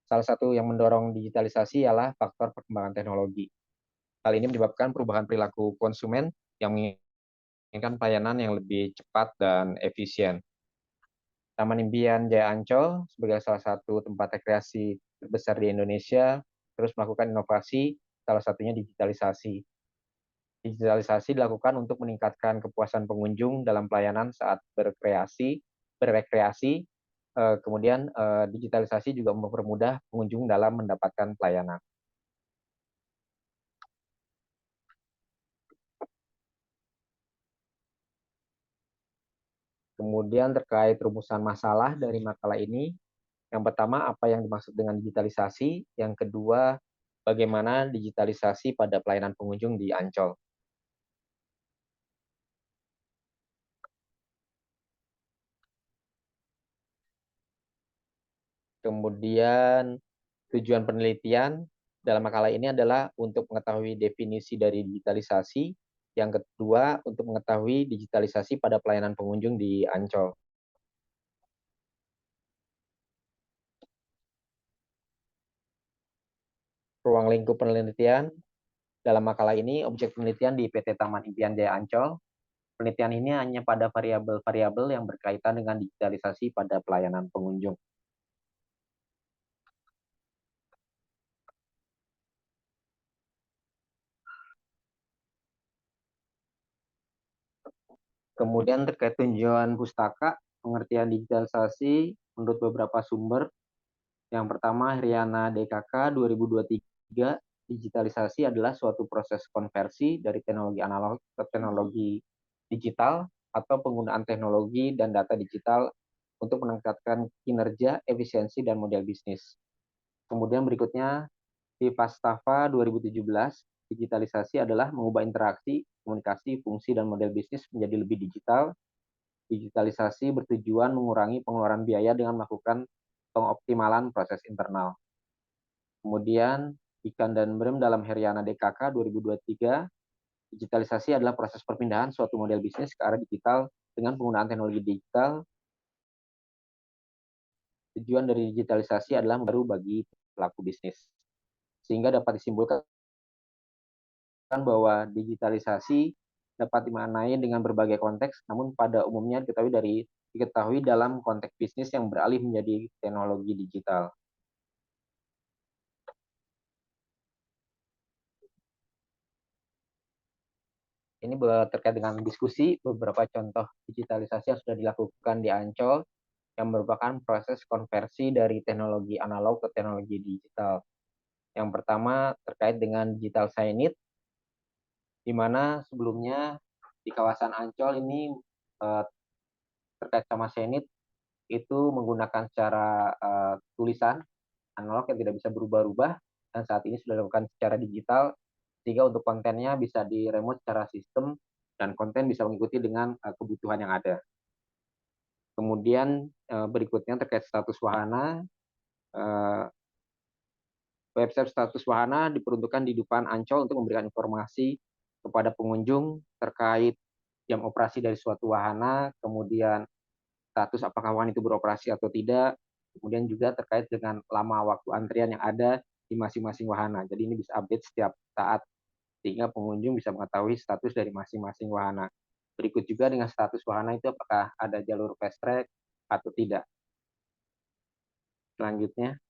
Salah satu yang mendorong digitalisasi ialah faktor perkembangan teknologi. Hal ini menyebabkan perubahan perilaku konsumen yang menginginkan pelayanan yang lebih cepat dan efisien. Taman Impian Jaya Ancol sebagai salah satu tempat rekreasi terbesar di Indonesia terus melakukan inovasi, salah satunya digitalisasi. Digitalisasi dilakukan untuk meningkatkan kepuasan pengunjung dalam pelayanan saat berrekreasi. Kemudian digitalisasi juga mempermudah pengunjung dalam mendapatkan pelayanan. Kemudian terkait rumusan masalah dari makalah ini, yang pertama apa yang dimaksud dengan digitalisasi, yang kedua bagaimana digitalisasi pada pelayanan pengunjung di Ancol. Kemudian tujuan penelitian dalam makalah ini adalah untuk mengetahui definisi dari digitalisasi, yang kedua untuk mengetahui digitalisasi pada pelayanan pengunjung di Ancol. Ruang lingkup penelitian dalam makalah ini, objek penelitian di PT Taman Impian Jaya Ancol. Penelitian ini hanya pada variabel-variabel yang berkaitan dengan digitalisasi pada pelayanan pengunjung. Kemudian terkait tujuan pustaka, pengertian digitalisasi menurut beberapa sumber. Yang pertama, Heriana DKK 2023, digitalisasi adalah suatu proses konversi dari teknologi analog ke teknologi digital atau penggunaan teknologi dan data digital untuk meningkatkan kinerja, efisiensi, dan model bisnis. Kemudian berikutnya, di Fastava 2017, digitalisasi adalah mengubah interaksi, komunikasi, fungsi, dan model bisnis menjadi lebih digital. Digitalisasi bertujuan mengurangi pengeluaran biaya dengan melakukan pengoptimalan proses internal. Kemudian, Ikan dan Brem dalam Heriana DKK 2023, digitalisasi adalah proses perpindahan suatu model bisnis ke arah digital dengan penggunaan teknologi digital. Tujuan dari digitalisasi adalah baru bagi pelaku bisnis. Sehingga dapat disimpulkan bahwa digitalisasi dapat dimaknai dengan berbagai konteks, namun pada umumnya diketahui dalam konteks bisnis yang beralih menjadi teknologi digital. Ini terkait dengan diskusi beberapa contoh digitalisasi yang sudah dilakukan di Ancol yang merupakan proses konversi dari teknologi analog ke teknologi digital. Yang pertama terkait dengan digital signage, di mana sebelumnya di kawasan Ancol ini terkait sama signage itu menggunakan secara tulisan analog yang tidak bisa berubah-ubah, dan saat ini sudah dilakukan secara digital, sehingga untuk kontennya bisa di-remote secara sistem, dan konten bisa mengikuti dengan kebutuhan yang ada. Kemudian berikutnya terkait status wahana, website status wahana diperuntukkan di depan Ancol untuk memberikan informasi kepada pengunjung terkait jam operasi dari suatu wahana, kemudian status apakah wahana itu beroperasi atau tidak, kemudian juga terkait dengan lama waktu antrian yang ada di masing-masing wahana. Jadi ini bisa update setiap saat, sehingga pengunjung bisa mengetahui status dari masing-masing wahana. Berikut juga dengan status wahana itu apakah ada jalur fast track atau tidak. Selanjutnya,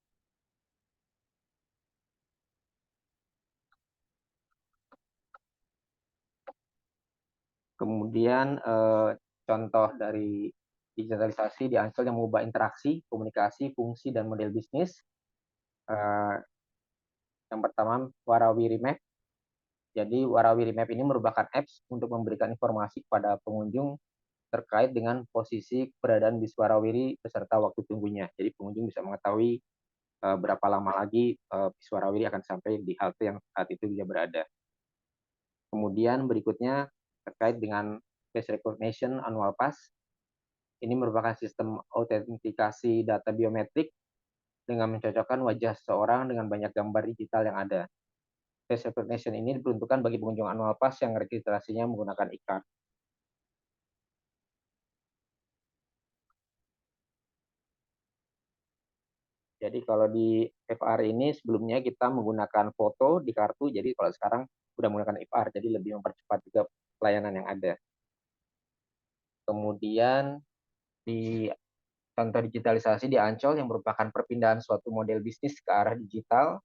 kemudian contoh dari digitalisasi di Ancol yang mengubah interaksi, komunikasi, fungsi, dan model bisnis. Yang pertama, Warawiri Map. Jadi Warawiri Map ini merupakan apps untuk memberikan informasi kepada pengunjung terkait dengan posisi keberadaan bis Warawiri beserta waktu tunggunya. Jadi pengunjung bisa mengetahui berapa lama lagi bis Warawiri akan sampai di halte yang saat itu dia berada. Kemudian berikutnya terkait dengan face recognition annual pass. Ini merupakan sistem autentikasi data biometrik dengan mencocokkan wajah seseorang dengan banyak gambar digital yang ada. Face recognition ini diperuntukkan bagi pengunjung annual pass yang registrasinya menggunakan e-card. Jadi kalau di FR ini sebelumnya kita menggunakan foto di kartu, jadi kalau sekarang sudah menggunakan FR, jadi lebih mempercepat juga pelayanan yang ada. Kemudian di contoh digitalisasi di Ancol yang merupakan perpindahan suatu model bisnis ke arah digital.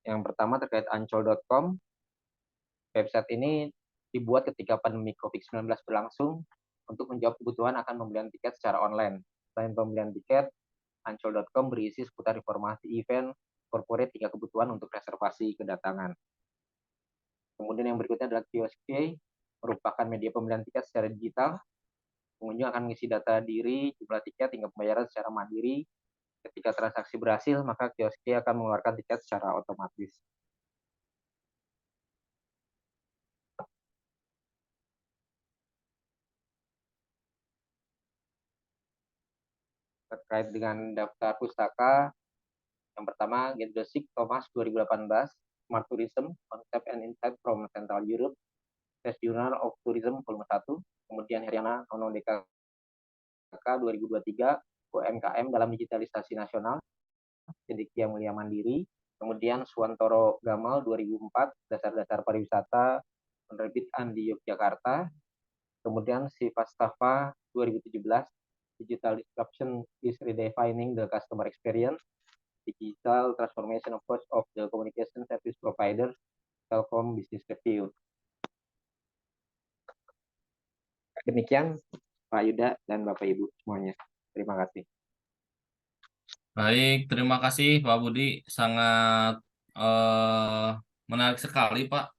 Yang pertama terkait ancol.com. Website ini dibuat ketika pandemi COVID-19 berlangsung untuk menjawab kebutuhan akan pembelian tiket secara online. Selain pembelian tiket, ancol.com berisi seputar informasi event, corporate, hingga kebutuhan untuk reservasi kedatangan. Kemudian yang berikutnya adalah Kiosk, merupakan media pembelian tiket secara digital. Pengunjung akan mengisi data diri, jumlah tiket, hingga pembayaran secara mandiri. Ketika transaksi berhasil, maka Kiosk akan mengeluarkan tiket secara otomatis. Terkait dengan daftar pustaka, yang pertama, Get the Sick Thomas 2018, Smart Tourism, Concept and Insight from Central Europe, Test Journal of Tourism volume 1, kemudian Heriana Nono DKK 2023, UMKM dalam digitalisasi nasional, Cendekia Mulia Mandiri, kemudian Suwantoro Gamal 2004, Dasar-dasar pariwisata, penerbitan di Yogyakarta, kemudian Sivastafa 2017, Digital Disruption is Redefining the Customer Experience, Digital Transformation Approach of the Communication Service Providers, Telkom Business Review. Demikian Pak Yuda dan Bapak Ibu semuanya. Terima kasih. Baik, terima kasih Pak Budi. Sangat menarik sekali Pak.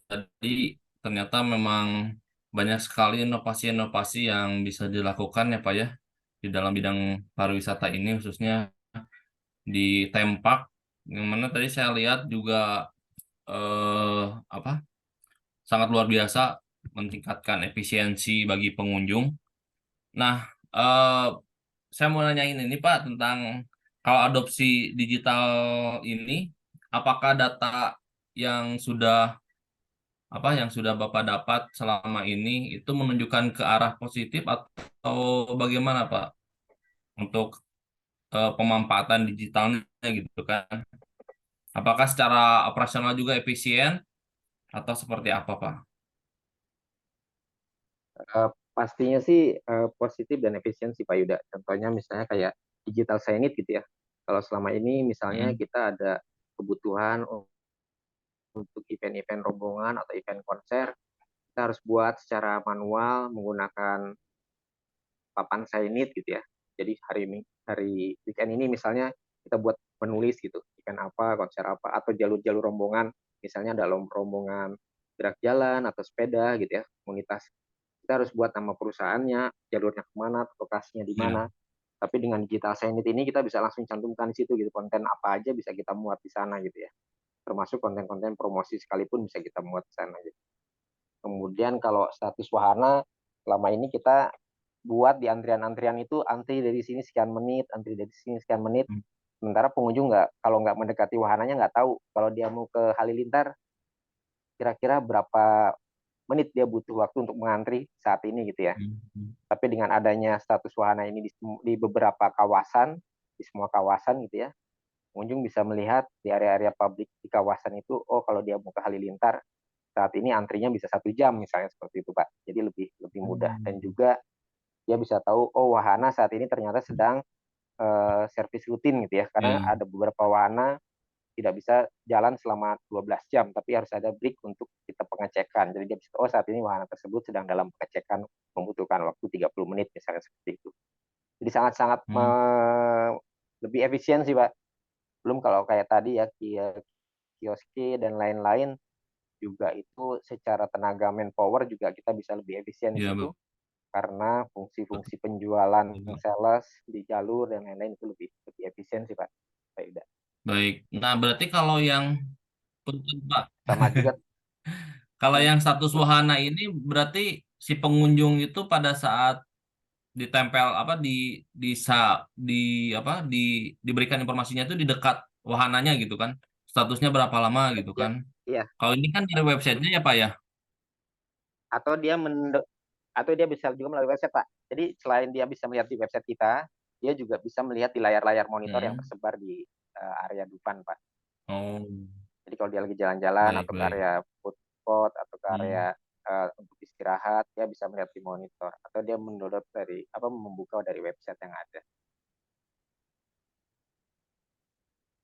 Tadi ternyata memang banyak sekali inovasi-inovasi yang bisa dilakukan ya Pak ya di dalam bidang pariwisata ini, khususnya di Tempak, yang mana tadi saya lihat juga apa sangat luar biasa meningkatkan efisiensi bagi pengunjung. Nah, saya mau nanyain ini Pak tentang kalau adopsi digital ini, apakah data yang sudah yang sudah Bapak dapat selama ini itu menunjukkan ke arah positif atau bagaimana Pak untuk pemanfaatan digitalnya gitu kan? Apakah secara operasional juga efisien atau seperti apa Pak? Pastinya sih positif dan efisiensi Pak Yuda. Contohnya misalnya kayak digital signage gitu ya. Kalau selama ini misalnya kita ada kebutuhan untuk event-event rombongan atau event konser, kita harus buat secara manual menggunakan papan signage gitu ya. Jadi hari weekend ini misalnya kita buat menulis gitu, event apa, konser apa, atau jalur-jalur rombongan, misalnya ada rombongan gerak jalan atau sepeda gitu ya, komunitas. Kita harus buat nama perusahaannya, jalurnya kemana, lokasinya di mana. Tapi dengan digital signage ini kita bisa langsung cantumkan di situ gitu, konten apa aja bisa kita muat di sana gitu ya. Termasuk konten-konten promosi sekalipun bisa kita muat di sana gitu. Kemudian kalau status wahana, selama ini kita buat di antrian-antrian itu antri dari sini sekian menit, antri dari sini sekian menit. Sementara pengunjung kalau nggak mendekati wahananya nggak tahu kalau dia mau ke Halilintar kira-kira berapa menit dia butuh waktu untuk mengantri saat ini gitu ya. Hmm. Tapi dengan adanya status wahana ini di beberapa kawasan, di semua kawasan gitu ya, pengunjung bisa melihat di area-area publik di kawasan itu, oh kalau dia mau ke Halilintar, saat ini antrinya bisa 1 jam misalnya seperti itu Pak. Jadi lebih mudah. Dan juga dia bisa tahu, oh wahana saat ini ternyata sedang servis rutin gitu ya. Karena Ya, ada beberapa wahana tidak bisa jalan selama 12 jam, tapi harus ada break untuk kita pengecekan. Jadi dia bisa, oh saat ini wahana tersebut sedang dalam pengecekan, membutuhkan waktu 30 menit misalnya seperti itu. Jadi sangat-sangat hmm, lebih efisien sih Pak. Belum kalau kayak tadi ya kioske dan lain-lain juga itu secara tenaga manpower juga kita bisa lebih efisien di ya situ betul. karena fungsi-fungsi penjualan sales di jalur dan lain-lain itu lebih efisien sih Pak. Pak Yuda. Baik. Nah, berarti kalau yang punten, Pak, Sama juga kalau yang status wahana ini berarti si pengunjung itu pada saat ditempel apa di apa diberikan informasinya itu di dekat wahananya gitu kan. Statusnya berapa lama gitu ya, kan. ya. Kalau ini kan dari websitenya ya Pak ya. Atau dia bisa juga melalui website Pak. Jadi selain dia bisa melihat di website kita, dia juga bisa melihat di layar-layar monitor yang Hmm. tersebar di area depan Pak. Oh, Jadi kalau dia lagi jalan-jalan baik atau ke baik. area food court atau ke area Hmm. untuk istirahat, dia bisa melihat di monitor atau dia mendownload dari membuka dari website yang ada.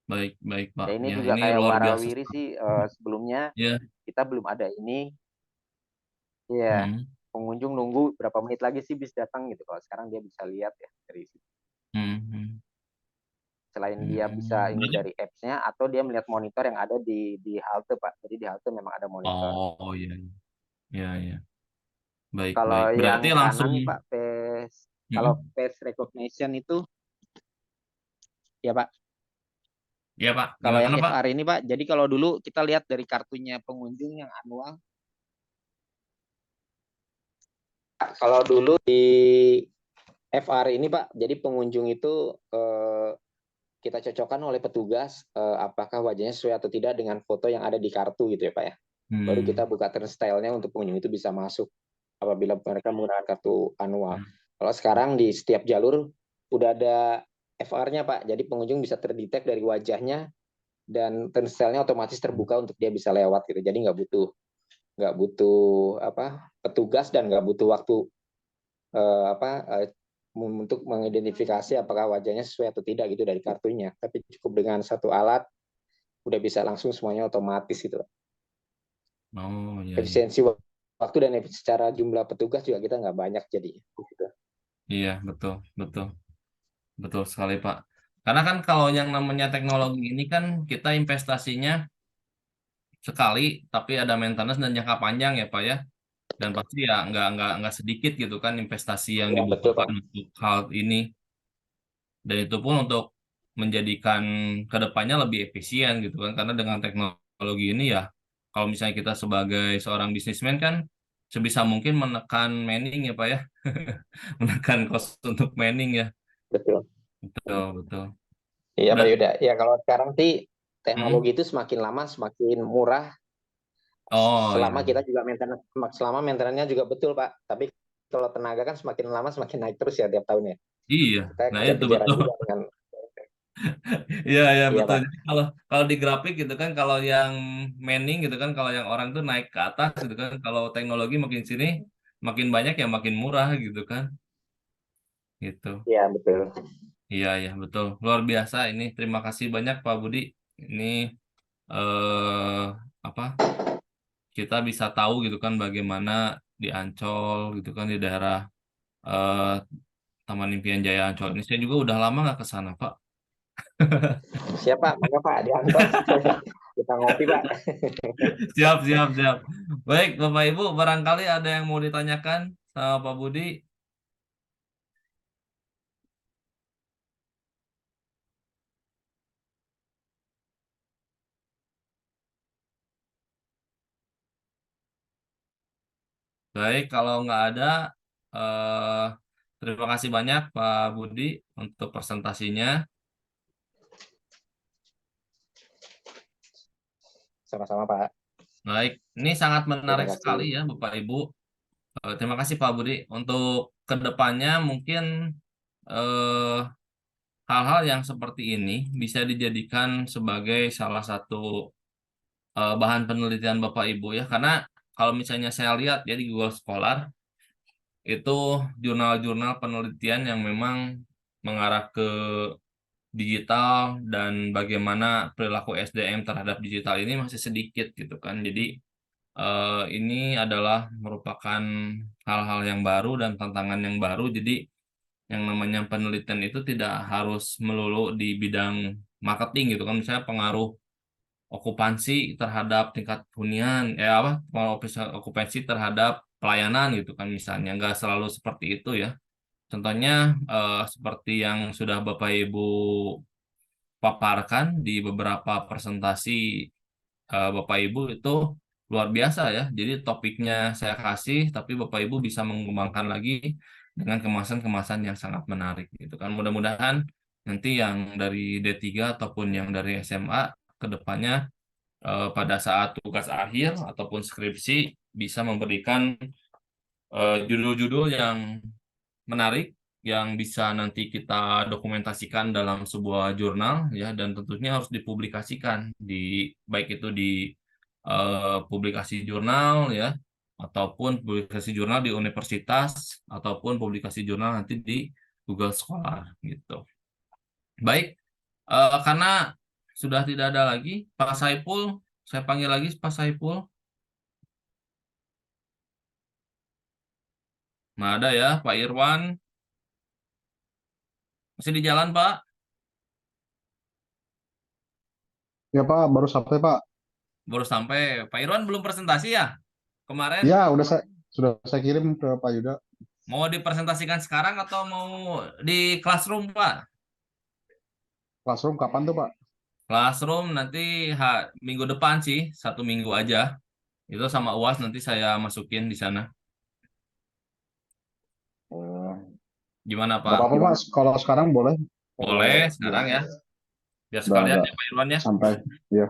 Baik baik Pak. Dan ini Ya, juga ini kayak luar biasa warawiri sekali. sih sebelumnya Ya. kita belum ada ini. Iya, Hmm. pengunjung nunggu berapa menit lagi sih bis datang gitu. Kalau sekarang dia bisa lihat ya dari situ. Hmm. Hmm. Selain dia bisa ini Berarti dari apps-nya atau dia melihat monitor yang ada di halte Pak. Jadi di halte memang ada monitor. oh iya. Ya ya. Baik baik. Kalau Berarti yang langsung kanan nih Pak, kalau hmm. face recognition itu ya Pak. Ya Pak, Kalau yang gimana Pak? FR ini Pak, jadi kalau dulu kita lihat dari kartunya pengunjung yang anual. Kalau dulu di FR ini Pak, jadi pengunjung itu kita cocokkan oleh petugas apakah wajahnya sesuai atau tidak dengan foto yang ada di kartu gitu ya Pak ya. Baru kita Hmm. buka turnstile-nya untuk pengunjung itu bisa masuk apabila mereka menggunakan kartu anual. Kalau sekarang di setiap jalur udah ada FR-nya Pak, jadi pengunjung bisa terdetek dari wajahnya dan turnstile-nya otomatis terbuka untuk dia bisa lewat gitu. Jadi nggak butuh petugas dan nggak butuh waktu untuk mengidentifikasi apakah wajahnya sesuai atau tidak gitu dari kartunya. Tapi cukup dengan satu alat udah bisa langsung semuanya otomatis gitu. Oh iya iya. Efisiensi waktu dan secara jumlah petugas juga kita nggak banyak jadi. Gitu. Iya, betul, betul. Betul sekali Pak. Karena kan kalau yang namanya teknologi ini kan kita investasinya sekali, tapi ada maintenance dan jangka panjang ya Pak ya. Dan pasti ya nggak sedikit gitu kan investasi yang Ya betul dibutuhkan Pak. untuk hal ini. Dan itu pun untuk menjadikan kedepannya lebih efisien gitu kan. Karena dengan teknologi ini ya, kalau misalnya kita sebagai seorang bisnismen kan sebisa mungkin menekan manning ya Pak ya. Menekan cost untuk manning ya. Betul. Betul, betul. Iya Pak Berat, Yuda. Ya kalau sekarang sih hmm? teknologi itu semakin lama semakin murah Oh iya, selama kita juga maintenance-nya juga betul Pak. Tapi kalau tenaga kan semakin lama semakin naik terus ya tiap tahunnya. iya. Kita Nah itu kejar-kejaran betul. juga dengan Iya, iya iya betul. Pak. Jadi kalau kalau di grafik gitu kan, kalau yang manning gitu kan, kalau yang orang tuh naik ke atas gitu kan, kalau teknologi makin sini makin banyak ya makin murah gitu kan, gitu. Iya betul. Iya, iya betul. Luar biasa ini. Terima kasih banyak Pak Budi. Ini eh apa? Kita bisa tahu gitu kan bagaimana di Ancol gitu kan di daerah eh Taman Impian Jaya Ancol ini. Saya juga udah lama nggak ke sana Pak. Siapa? Maka Pak diantar. Kita ngopi Pak. Siap, siap, siap. Baik, Bapak Ibu, barangkali ada yang mau ditanyakan sama Pak Budi. Baik, kalau nggak ada, eh, terima kasih banyak Pak Budi untuk presentasinya. Sama-sama Pak. Baik, ini sangat Terima menarik kasih. sekali ya Bapak Ibu. Terima kasih Pak Budi. Untuk kedepannya mungkin eh, hal-hal yang seperti ini bisa dijadikan sebagai salah satu bahan penelitian Bapak Ibu ya. Karena kalau misalnya saya lihat ya di Google Scholar itu jurnal-jurnal penelitian yang memang mengarah ke digital dan bagaimana perilaku SDM terhadap digital ini masih sedikit gitu kan. Jadi ini adalah merupakan hal-hal yang baru dan tantangan yang baru. Jadi yang namanya penelitian itu tidak harus melulu di bidang marketing gitu kan. Misalnya pengaruh okupansi terhadap tingkat hunian, pengaruh okupansi terhadap pelayanan gitu kan misalnya. Nggak selalu seperti itu ya. Contohnya seperti yang sudah Bapak Ibu paparkan di beberapa presentasi Bapak Ibu itu luar biasa ya. Jadi topiknya saya kasih, tapi Bapak Ibu bisa mengembangkan lagi dengan kemasan-kemasan yang sangat menarik gitu kan. Mudah-mudahan nanti yang dari D3 ataupun yang dari SMA ke depannya pada saat tugas akhir ataupun skripsi bisa memberikan judul-judul yang menarik yang bisa nanti kita dokumentasikan dalam sebuah jurnal ya dan tentunya harus dipublikasikan di baik itu di publikasi jurnal ya ataupun publikasi jurnal di universitas ataupun publikasi jurnal nanti di Google Scholar gitu. Baik, karena sudah tidak ada lagi Pak Saipul, saya panggil lagi Pak Saipul. Nah, ada ya Pak Irwan, masih di jalan Pak? Ya Pak, baru sampai Pak. Baru sampai. Pak Irwan belum presentasi ya? Kemarin Ya, sudah saya kirim ke Pak Yuda. mau dipresentasikan sekarang atau mau di classroom, Pak? Classroom kapan tuh Pak? Classroom nanti minggu depan sih, 1 minggu aja. Itu sama UAS nanti saya masukin di sana. Oh, Gimana, nggak Pak? apa-apa Pak. Kalau sekarang boleh. Boleh Kalau sekarang ya. Biar udah sekalian agak ya, Pak Irwan ya. santai. Ya.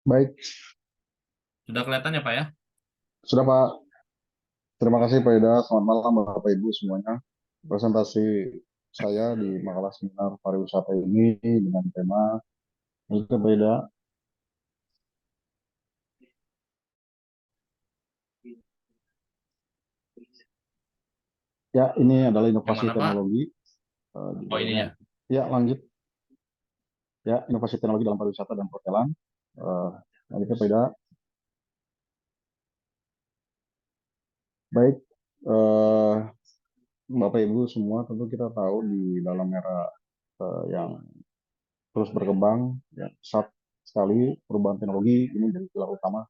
Baik, Sudah kelihatan ya, Pak ya? sudah Pak. Terima kasih Pak Yuda. Selamat malam Bapak Ibu semuanya. Presentasi saya di makalah seminar pariwisata ini dengan tema itu Pak Yuda. Ya, ini adalah Yang inovasi mana, Pak? teknologi. Oh, ini ya. Ya, lanjut. Ya, inovasi teknologi dalam pariwisata dan perhotelan. Itu Pak Ida. Baik, eh, Bapak Ibu semua, tentu kita tahu di dalam era yang terus berkembang, ya, pesat sekali perubahan teknologi ini menjadi pilar utama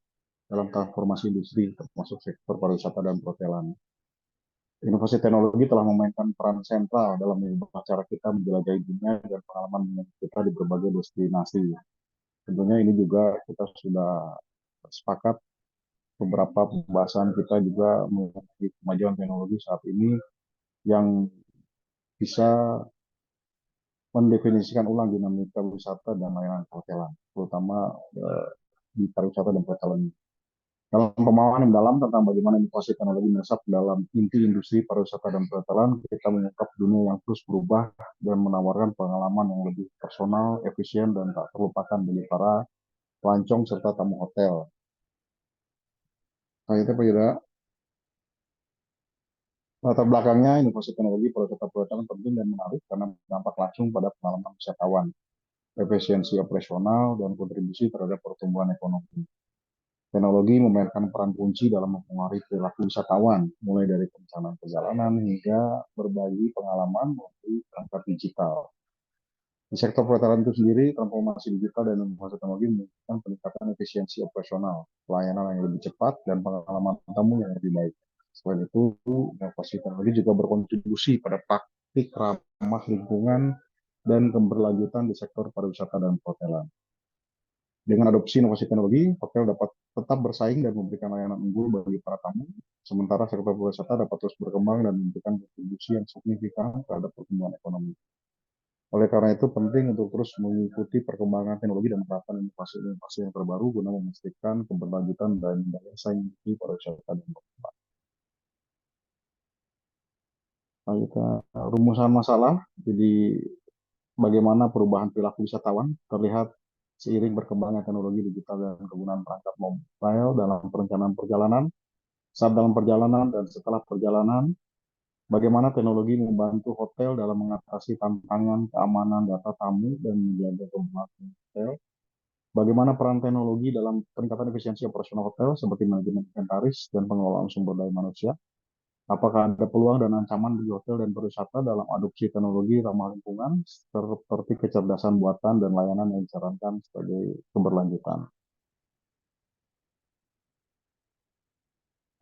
dalam transformasi industri, termasuk sektor pariwisata dan perhotelan. Inovasi teknologi telah memainkan peran sentral dalam mengubah cara kita menjelajahi dunia dan pengalaman kita di berbagai destinasi. Tentunya ini juga kita sudah sepakat beberapa pembahasan kita juga mengenai kemajuan teknologi saat ini yang bisa mendefinisikan ulang dinamika wisata dan layanan perhotelan, terutama di pariwisata dan perhotelan. Dalam pemahaman yang dalam tentang bagaimana inovasi teknologi meresap dalam inti industri pariwisata dan perhotelan, kita mengungkap dunia yang terus berubah dan menawarkan pengalaman yang lebih personal, efisien, dan tak terlupakan bagi para pelancong serta tamu hotel. Nah, itu Pak Yuda. Latar belakangnya, inovasi teknologi pariwisata perhotelan penting dan menarik karena berdampak langsung pada pengalaman wisatawan, efisiensi operasional, dan kontribusi terhadap pertumbuhan ekonomi. Teknologi memainkan peran kunci dalam mempengaruhi perilaku wisatawan, mulai dari perencanaan perjalanan hingga berbagi pengalaman melalui perangkat digital. Di sektor perhotelan itu sendiri, transformasi digital dan inovasi teknologi membutuhkan peningkatan efisiensi operasional, pelayanan yang lebih cepat, dan pengalaman tamu yang lebih baik. Selain itu, inovasi teknologi juga berkontribusi pada praktik ramah lingkungan dan keberlanjutan di sektor pariwisata dan perhotelan. Dengan adopsi inovasi teknologi, hotel dapat tetap bersaing dan memberikan layanan unggul bagi para tamu, sementara sektor pariwisata dapat terus berkembang dan memberikan kontribusi yang signifikan terhadap pertumbuhan ekonomi. Oleh karena itu, penting untuk terus mengikuti perkembangan teknologi dan menerapkan inovasi-inovasi yang terbaru guna memastikan keberlanjutan dan daya saing di pariwisata dan perhotelan. Nah, kita rumusan masalah. Jadi, bagaimana perubahan perilaku wisatawan terlihat seiring berkembangnya teknologi digital dan kegunaan perangkat mobile dalam perencanaan perjalanan, saat dalam perjalanan dan setelah perjalanan, bagaimana teknologi membantu hotel dalam mengatasi tantangan keamanan data tamu dan menjaga keberlangsungan hotel, bagaimana peran teknologi dalam peningkatan efisiensi operasional hotel seperti manajemen inventaris dan pengelolaan sumber daya manusia, apakah ada peluang dan ancaman bagi hotel dan pariwisata dalam adopsi teknologi ramah lingkungan seperti kecerdasan buatan dan layanan yang disarankan sebagai keberlanjutan.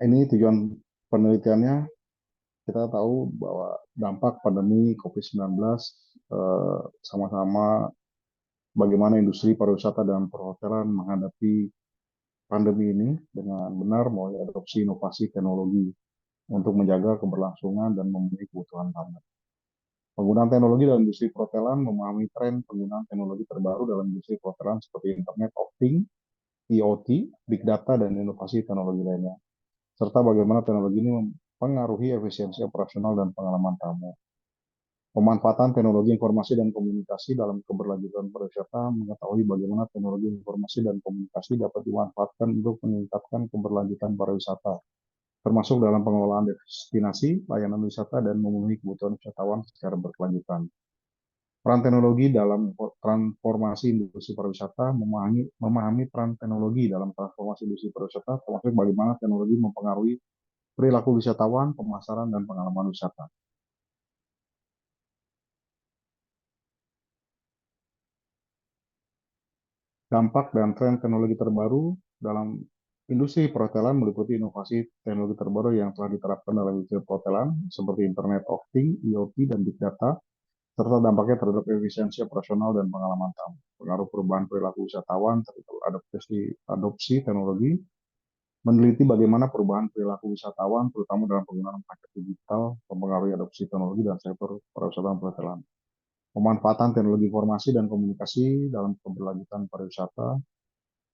Ini tujuan penelitiannya, kita tahu bahwa dampak pandemi COVID-19 sama-sama bagaimana industri pariwisata dan perhotelan menghadapi pandemi ini dengan benar melalui adopsi inovasi teknologi untuk menjaga keberlangsungan dan memenuhi kebutuhan tamu. Penggunaan teknologi dalam industri perhotelan memahami tren penggunaan teknologi terbaru dalam industri perhotelan seperti Internet of Things, IoT, Big Data, dan inovasi teknologi lainnya, serta bagaimana teknologi ini mempengaruhi efisiensi operasional dan pengalaman tamu. Pemanfaatan teknologi informasi dan komunikasi dalam keberlanjutan pariwisata mengetahui bagaimana teknologi informasi dan komunikasi dapat dimanfaatkan untuk meningkatkan keberlanjutan pariwisata, termasuk dalam pengelolaan destinasi, layanan wisata, dan memenuhi kebutuhan wisatawan secara berkelanjutan. Peran teknologi dalam transformasi industri pariwisata, memahami peran teknologi dalam transformasi industri pariwisata, termasuk bagaimana teknologi mempengaruhi perilaku wisatawan, pemasaran, dan pengalaman wisata. Dampak dan tren teknologi terbaru dalam industri perhotelan meliputi inovasi teknologi terbaru yang telah diterapkan dalam industri perhotelan seperti Internet of Things, IoT, dan Big Data, serta dampaknya terhadap efisiensi operasional dan pengalaman tamu. Pengaruh perubahan perilaku wisatawan terhadap adopsi teknologi, meneliti bagaimana perubahan perilaku wisatawan, terutama dalam penggunaan perangkat digital, mempengaruhi adopsi teknologi dan sektor pariwisata dan perhotelan. Pemanfaatan teknologi informasi dan komunikasi dalam keberlanjutan pariwisata,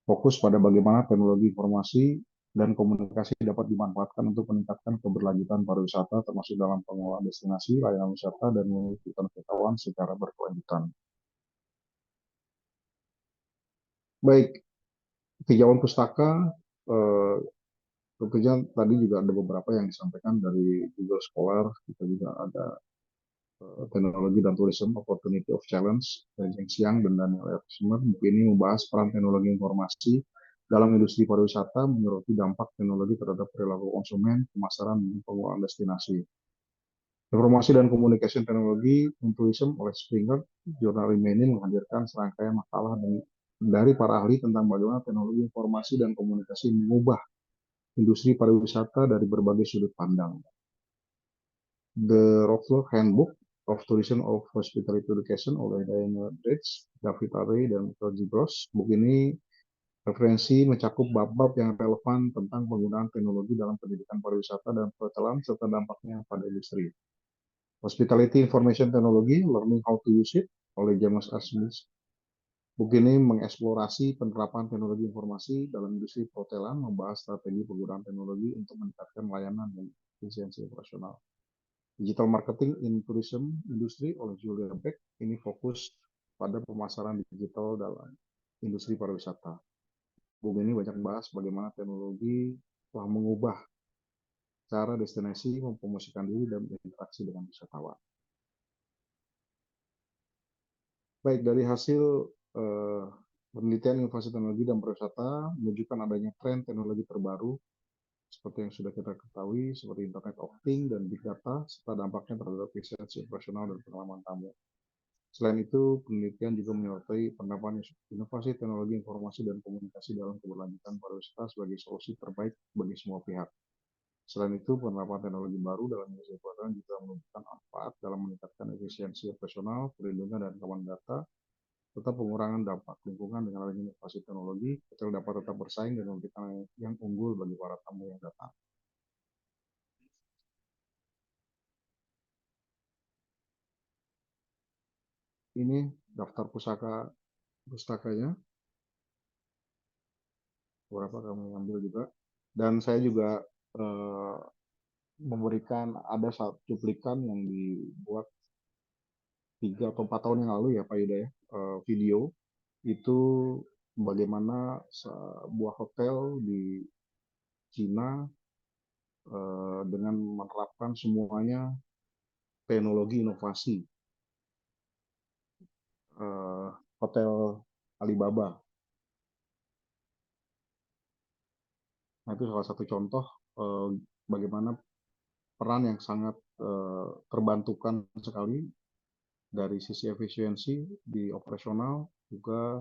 fokus pada bagaimana teknologi informasi dan komunikasi dapat dimanfaatkan untuk meningkatkan keberlanjutan pariwisata, termasuk dalam pengelolaan destinasi, layanan wisata, dan mewujudkan wisatawan secara berkelanjutan. Baik, tinjauan pustaka, tentunya tadi juga ada beberapa yang disampaikan dari Google Scholar, kita juga ada Teknologi dan Tourism Opportunity of Challenge, Zheng Xiang dan Daniel Erzheimer. Buku ini membahas peran teknologi informasi dalam industri pariwisata, menyoroti dampak teknologi terhadap perilaku konsumen, pemasaran, dan pengelolaan destinasi. Informasi dan Communication Technology and Tourism oleh Springer, jurnal ini menghadirkan serangkaian makalah dari para ahli tentang bagaimana teknologi informasi dan komunikasi mengubah industri pariwisata dari berbagai sudut pandang. The Rockford Handbook of Tourism of Hospitality Education oleh Diana Dredge, David Arey, dan Roger Gross. Buku ini referensi mencakup bab-bab yang relevan tentang penggunaan teknologi dalam pendidikan pariwisata dan perhotelan serta dampaknya pada industri. Hospitality Information Technology, Learning How to Use It oleh James A. Smith. Buku ini mengeksplorasi penerapan teknologi informasi dalam industri perhotelan, membahas strategi penggunaan teknologi untuk meningkatkan layanan dan efisiensi operasional. Digital Marketing in Tourism Industry oleh Julia Beck, ini fokus pada pemasaran digital dalam industri pariwisata. Buku ini banyak bahas bagaimana teknologi telah mengubah cara destinasi mempromosikan diri dan berinteraksi dengan wisatawan. Baik, dari hasil penelitian inovasi teknologi dan pariwisata menunjukkan adanya tren teknologi terbaru seperti yang sudah kita ketahui, seperti Internet of Things dan Big Data, serta dampaknya terhadap efisiensi operasional dan pengalaman tamu. Selain itu, penelitian juga menyertai penerapan inovasi teknologi informasi dan komunikasi dalam keberlanjutan pariwisata sebagai solusi terbaik bagi semua pihak. Selain itu, penerapan teknologi baru dalam industri pariwisata juga menunjukkan manfaat dalam meningkatkan efisiensi operasional, perlindungan dan keamanan data, serta pengurangan dampak lingkungan. Dengan adanya inovasi teknologi, hotel dapat tetap bersaing dan memberikan yang unggul bagi para tamu yang datang. Ini daftar pustakanya, beberapa kami ambil juga, dan saya juga memberikan ada satu cuplikan yang dibuat 3 atau 4 tahun yang lalu ya Pak Yuda ya, video itu bagaimana sebuah hotel di Cina dengan menerapkan semuanya teknologi inovasi, Hotel Alibaba. Nah, itu salah satu contoh bagaimana peran yang sangat terbantukan sekali dari sisi efisiensi di operasional, juga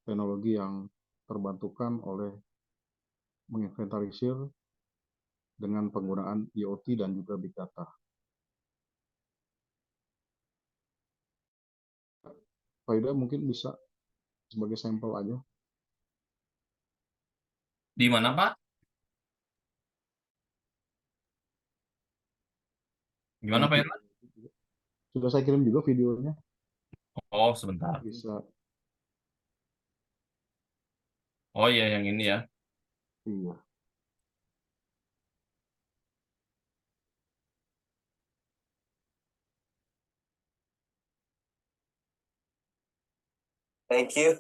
teknologi yang terbantukan oleh menginventarisir dengan penggunaan IoT dan juga Big Data. Pak Yuda mungkin bisa sebagai sampel aja. Di mana, Pak? Gimana, Pak Irwan? Sudah saya kirim juga videonya. Oh, sebentar. Bisa. Oh iya, yang ini ya. Iya. Thank you.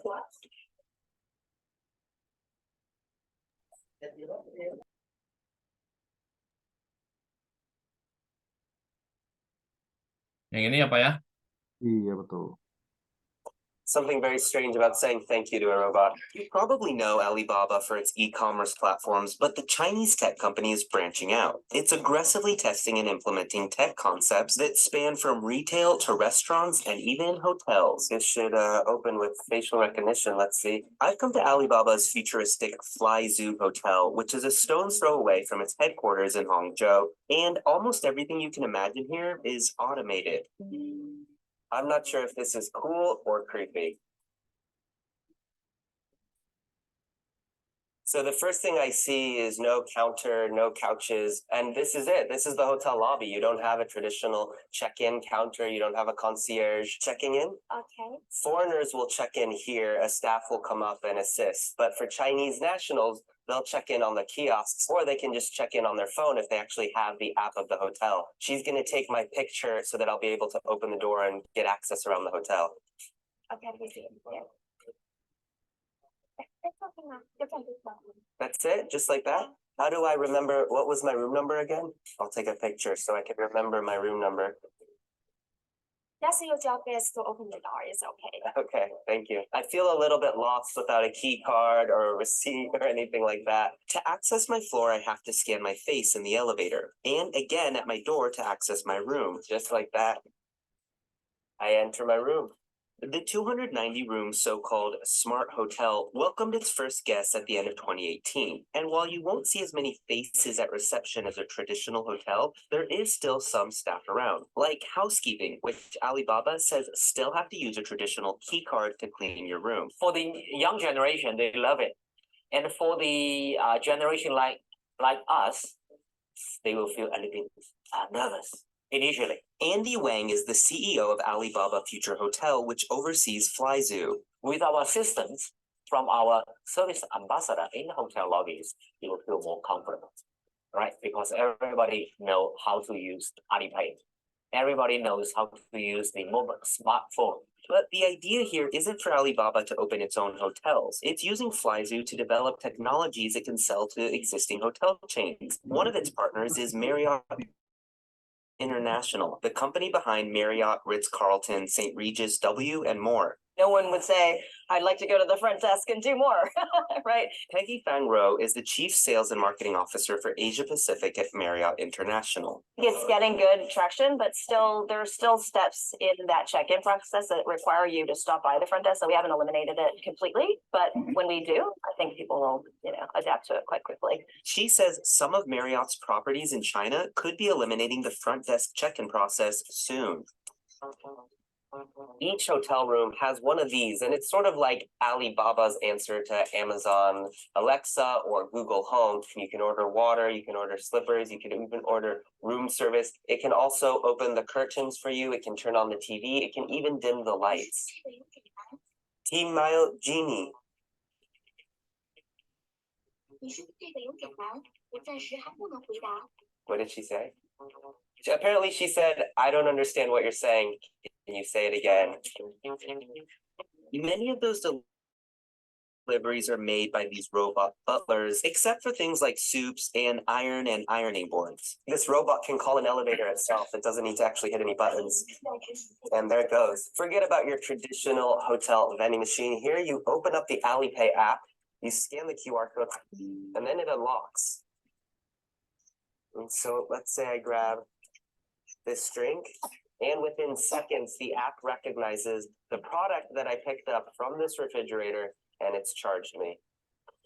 Yang ini ya, Pak ya? Iya, betul. Something very strange about saying thank you to a robot. You probably know Alibaba for its e-commerce platforms, but the Chinese tech company is branching out. It's aggressively testing and implementing tech concepts that span from retail to restaurants and even hotels. It should open with facial recognition. Let's see. I've come to Alibaba's futuristic Fly Zoo Hotel, which is a stone's throw away from its headquarters in Hangzhou, and almost everything you can imagine here is automated. I'm not sure if this is cool or creepy. So the first thing I see is no counter, no couches, and this is it. This is the hotel lobby. You don't have a traditional check-in counter. You don't have a concierge checking in. Okay. Foreigners will check in here. A staff will come up and assist. But for Chinese nationals, they'll check in on the kiosks, or they can just check in on their phone if they actually have the app of the hotel. She's going to take my picture so that I'll be able to open the door and get access around the hotel. Okay. That's it? Just like that? How do I remember, what was my room number again? I'll take a picture so I can remember my room number. Just you tell guests to open the door, it's okay. Okay, thank you. I feel a little bit lost without a key card or a receipt or anything like that. To access my floor, I have to scan my face in the elevator and again at my door to access my room. Just like that, I enter my room. The 290-room so-called Smart Hotel welcomed its first guests at the end of 2018. And while you won't see as many faces at reception as a traditional hotel, there is still some staff around, like housekeeping, which Alibaba says still have to use a traditional key card to clean your room. For the young generation, they love it. And for the generation like us, they will feel a little bit nervous initially. Andy Wang is the CEO of Alibaba Future Hotel, which oversees FlyZoo. With our assistance from our service ambassador in hotel lobbies, you will feel more comfortable, right? Because everybody knows how to use Alipay. Everybody knows how to use the mobile smartphone. But the idea here isn't for Alibaba to open its own hotels. It's using FlyZoo to develop technologies it can sell to existing hotel chains. One of its partners is Marriott International, the company behind Marriott, Ritz-Carlton, St. Regis, W, and more. No one would say, I'd like to go to the front desk and do more, right? Peggy Fang Ro is the Chief Sales and Marketing Officer for Asia Pacific at Marriott International. It's getting good traction, but still, there are still steps in that check-in process that require you to stop by the front desk. So we haven't eliminated it completely, but when we do, I think people will, adapt to it quite quickly. She says some of Marriott's properties in China could be eliminating the front desk check-in process soon. Each hotel room has one of these, and it's sort of like Alibaba's answer to Amazon Alexa or Google Home. You can order water, you can order slippers, you can even order room service. It can also open the curtains for you, it can turn on the TV, it can even dim the lights. T-Mile Genie. What did she say? Apparently she said, I don't understand what you're saying. Can you say it again? Many of those deliveries are made by these robot butlers, except for things like soups and ironing boards. This robot can call an elevator itself. It doesn't need to actually hit any buttons. And there it goes. Forget about your traditional hotel vending machine. Here you open up the Alipay app, you scan the QR code, and then it unlocks. And so let's say I grab this drink, and within seconds, the app recognizes the product that I picked up from this refrigerator, and it's charged me.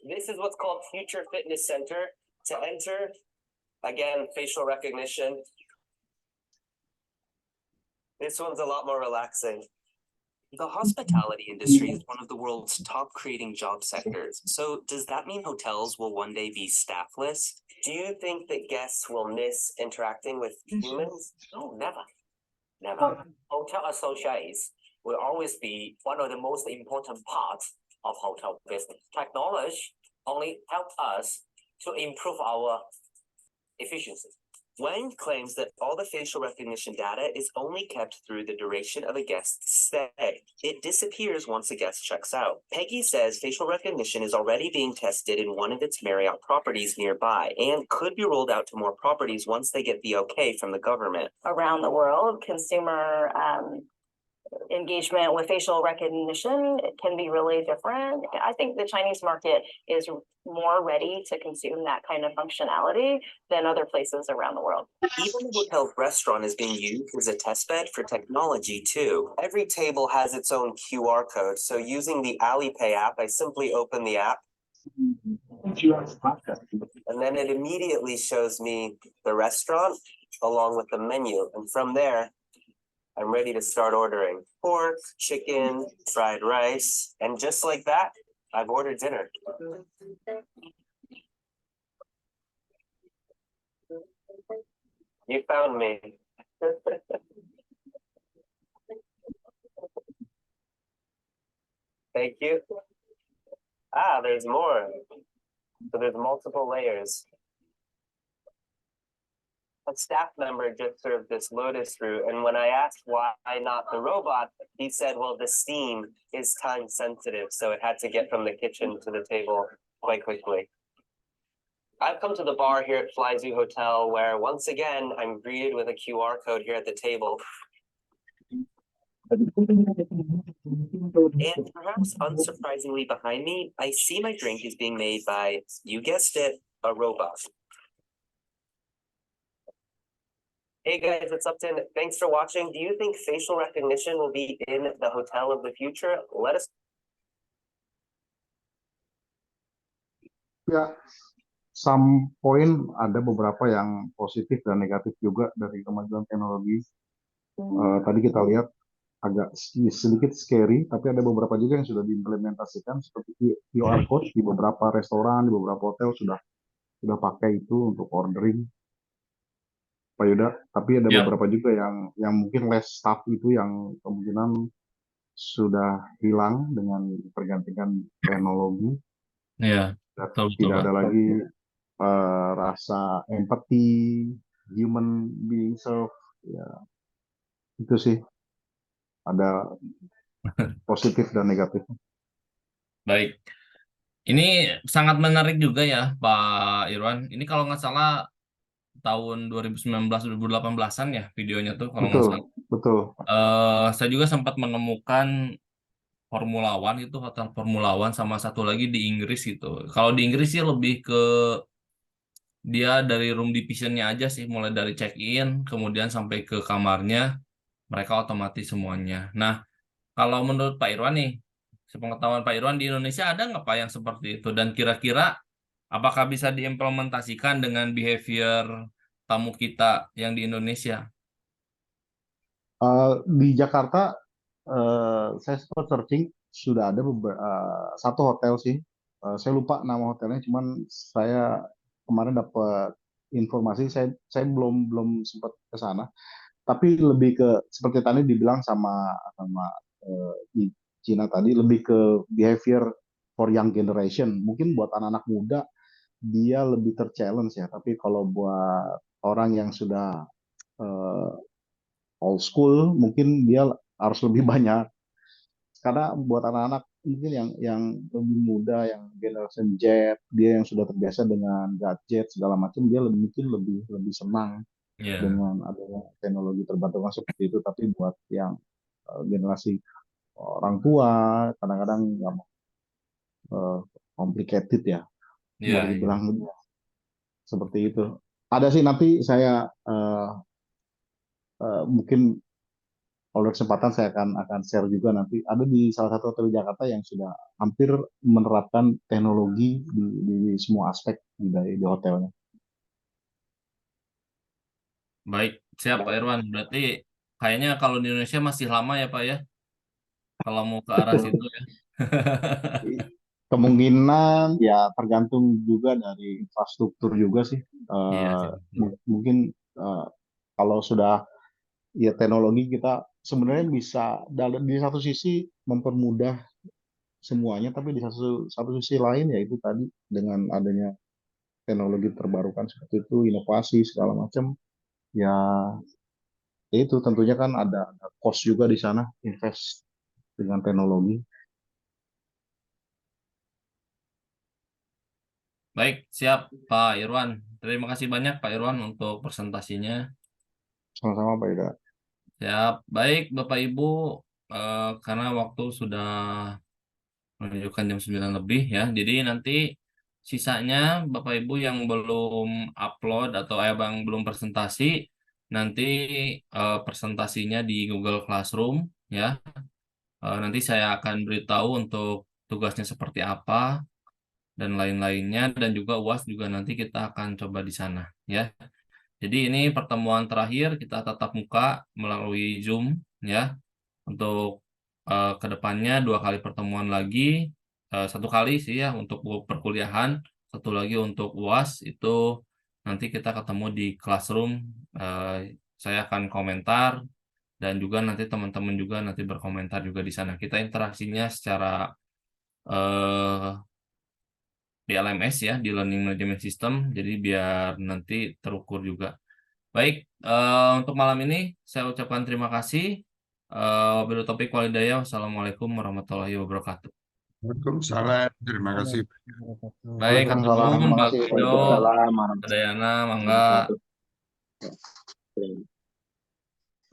This is what's called Future Fitness Center. To enter, again, facial recognition. This one's a lot more relaxing. The hospitality industry is one of the world's top creating job sectors. So does that mean hotels will one day be staffless? Do you think that guests will miss interacting with humans? No, never. Never. Hotel associates will always be one of the most important parts of hotel business. Technology only helps us to improve our efficiency. Wang claims that all the facial recognition data is only kept through the duration of a guest's stay. It disappears once a guest checks out. Peggy says facial recognition is already being tested in one of its Marriott properties nearby and could be rolled out to more properties once they get the okay from the government. Around the world, consumer engagement with facial recognition, it can be really different. I think the Chinese market is more ready to consume that kind of functionality than other places around the world. Even the hotel's restaurant is being used as a testbed for technology too. Every table has its own QR code, so using the Alipay app, I simply open the app, and then it immediately shows me the restaurant along with the menu, and from there, I'm ready to start ordering pork, chicken, fried rice, and just like that, I've ordered dinner. You found me. Thank you. Ah, there's more. So there's multiple layers. A staff member just served this lotus root, and when I asked why not the robot, he said, well, the steam is time sensitive, so it had to get from the kitchen to the table quite quickly. I've come to the bar here at Fly Zoo Hotel where once again I'm greeted with a QR code here at the table. And perhaps unsurprisingly behind me, I see my drink is being made by, you guessed it, a robot. Hey guys, it's Upton. Thanks for watching. Do you think facial recognition will be in the hotel of the future? Let us. Ya, some point ada beberapa yang positif dan negatif juga dari kemajuan teknologi. Tadi kita lihat agak sedikit scary, tapi ada beberapa juga yang sudah diimplementasikan seperti QR code di beberapa restoran, di beberapa hotel sudah pakai itu untuk ordering, Pak Yuda. Tapi ada Yap. beberapa juga yang mungkin less staff itu yang kemungkinan sudah hilang dengan pergantian teknologi. Iya, Dan betul tidak Pak. ada lagi rasa empati, human being serve, ya itu sih ada positif dan negatif. Baik. Ini sangat menarik juga ya Pak Irwan. Ini kalau nggak salah tahun 2019-2018-an ya videonya tuh kalau nggak salah. Betul. Saya juga sempat menemukan Formula One itu, hotel Formula One, sama satu lagi di Inggris gitu. Kalau di Inggris sih lebih ke dia dari room divisionnya aja sih, mulai dari check-in kemudian sampai ke kamarnya mereka otomatis semuanya. Nah, kalau menurut Pak Irwan nih, sepengetahuan Pak Irwan, di Indonesia ada nggak Pak yang seperti itu? Dan kira-kira apakah bisa diimplementasikan dengan behavior tamu kita yang di Indonesia? Di Jakarta saya sempat searching sudah ada satu hotel sih. Saya lupa nama hotelnya, cuman saya kemarin dapat informasi, saya belum sempat ke sana. Tapi lebih ke seperti tadi dibilang sama di Cina tadi, lebih ke behavior for young generation. Mungkin buat anak-anak muda dia lebih ter-challenge ya. Tapi kalau buat orang yang sudah old school, mungkin dia harus lebih banyak. Karena buat anak-anak mungkin yang lebih muda, yang generation Z, dia yang sudah terbiasa dengan gadget segala macam, dia mungkin lebih senang Iya. dengan adanya teknologi terbantukan seperti itu. Tapi buat yang generasi orang tua, kadang-kadang nggak mau complicated ya, Iya, boleh iya. dibilang seperti itu. Ada sih, nanti saya mungkin kalau kesempatan saya akan share juga nanti. Ada di salah satu hotel di Jakarta yang sudah hampir menerapkan teknologi di semua aspek di hotelnya. Baik, siap Pak Irwan. Berarti kayaknya kalau di Indonesia masih lama ya Pak ya, kalau mau ke arah situ ya. Kemungkinan ya tergantung juga dari infrastruktur juga sih. Iya sih. Mungkin kalau sudah ya teknologi kita sebenarnya bisa di satu sisi mempermudah semuanya, tapi di satu sisi lain ya itu tadi dengan adanya teknologi terbarukan seperti itu, inovasi segala macam, ya itu tentunya kan ada cost juga di sana, invest dengan teknologi. Baik, siap Pak Irwan. Terima kasih banyak Pak Irwan untuk presentasinya. Sama-sama Pak Ida. Siap. Baik Bapak Ibu, karena waktu sudah menunjukkan jam 9 lebih ya. Jadi nanti sisanya Bapak Ibu yang belum upload atau yang belum presentasi, nanti presentasinya di Google Classroom ya. Nanti saya akan beritahu untuk tugasnya seperti apa dan lain-lainnya, dan juga UAS juga nanti kita akan coba di sana ya. Jadi ini pertemuan terakhir kita tatap muka melalui Zoom ya. Untuk kedepannya 2 kali pertemuan lagi, 1 kali sih ya untuk perkuliahan, 1 lagi untuk UAS. Itu nanti kita ketemu di Classroom. Saya akan komentar dan juga nanti teman-teman juga nanti berkomentar juga di sana. Kita interaksinya secara di LMS ya, di Learning Management System. Jadi biar nanti terukur juga. Baik, untuk malam ini saya ucapkan terima kasih. Wabillahi taufiq wal hidayah. Wassalamualaikum warahmatullahi wabarakatuh. Waalaikumsalam. Terima kasih. Baik, Waalaikumsalam. Atur Terima Pak kasih Pak Guido, Ido. Pak Dayana, mangga. Ya.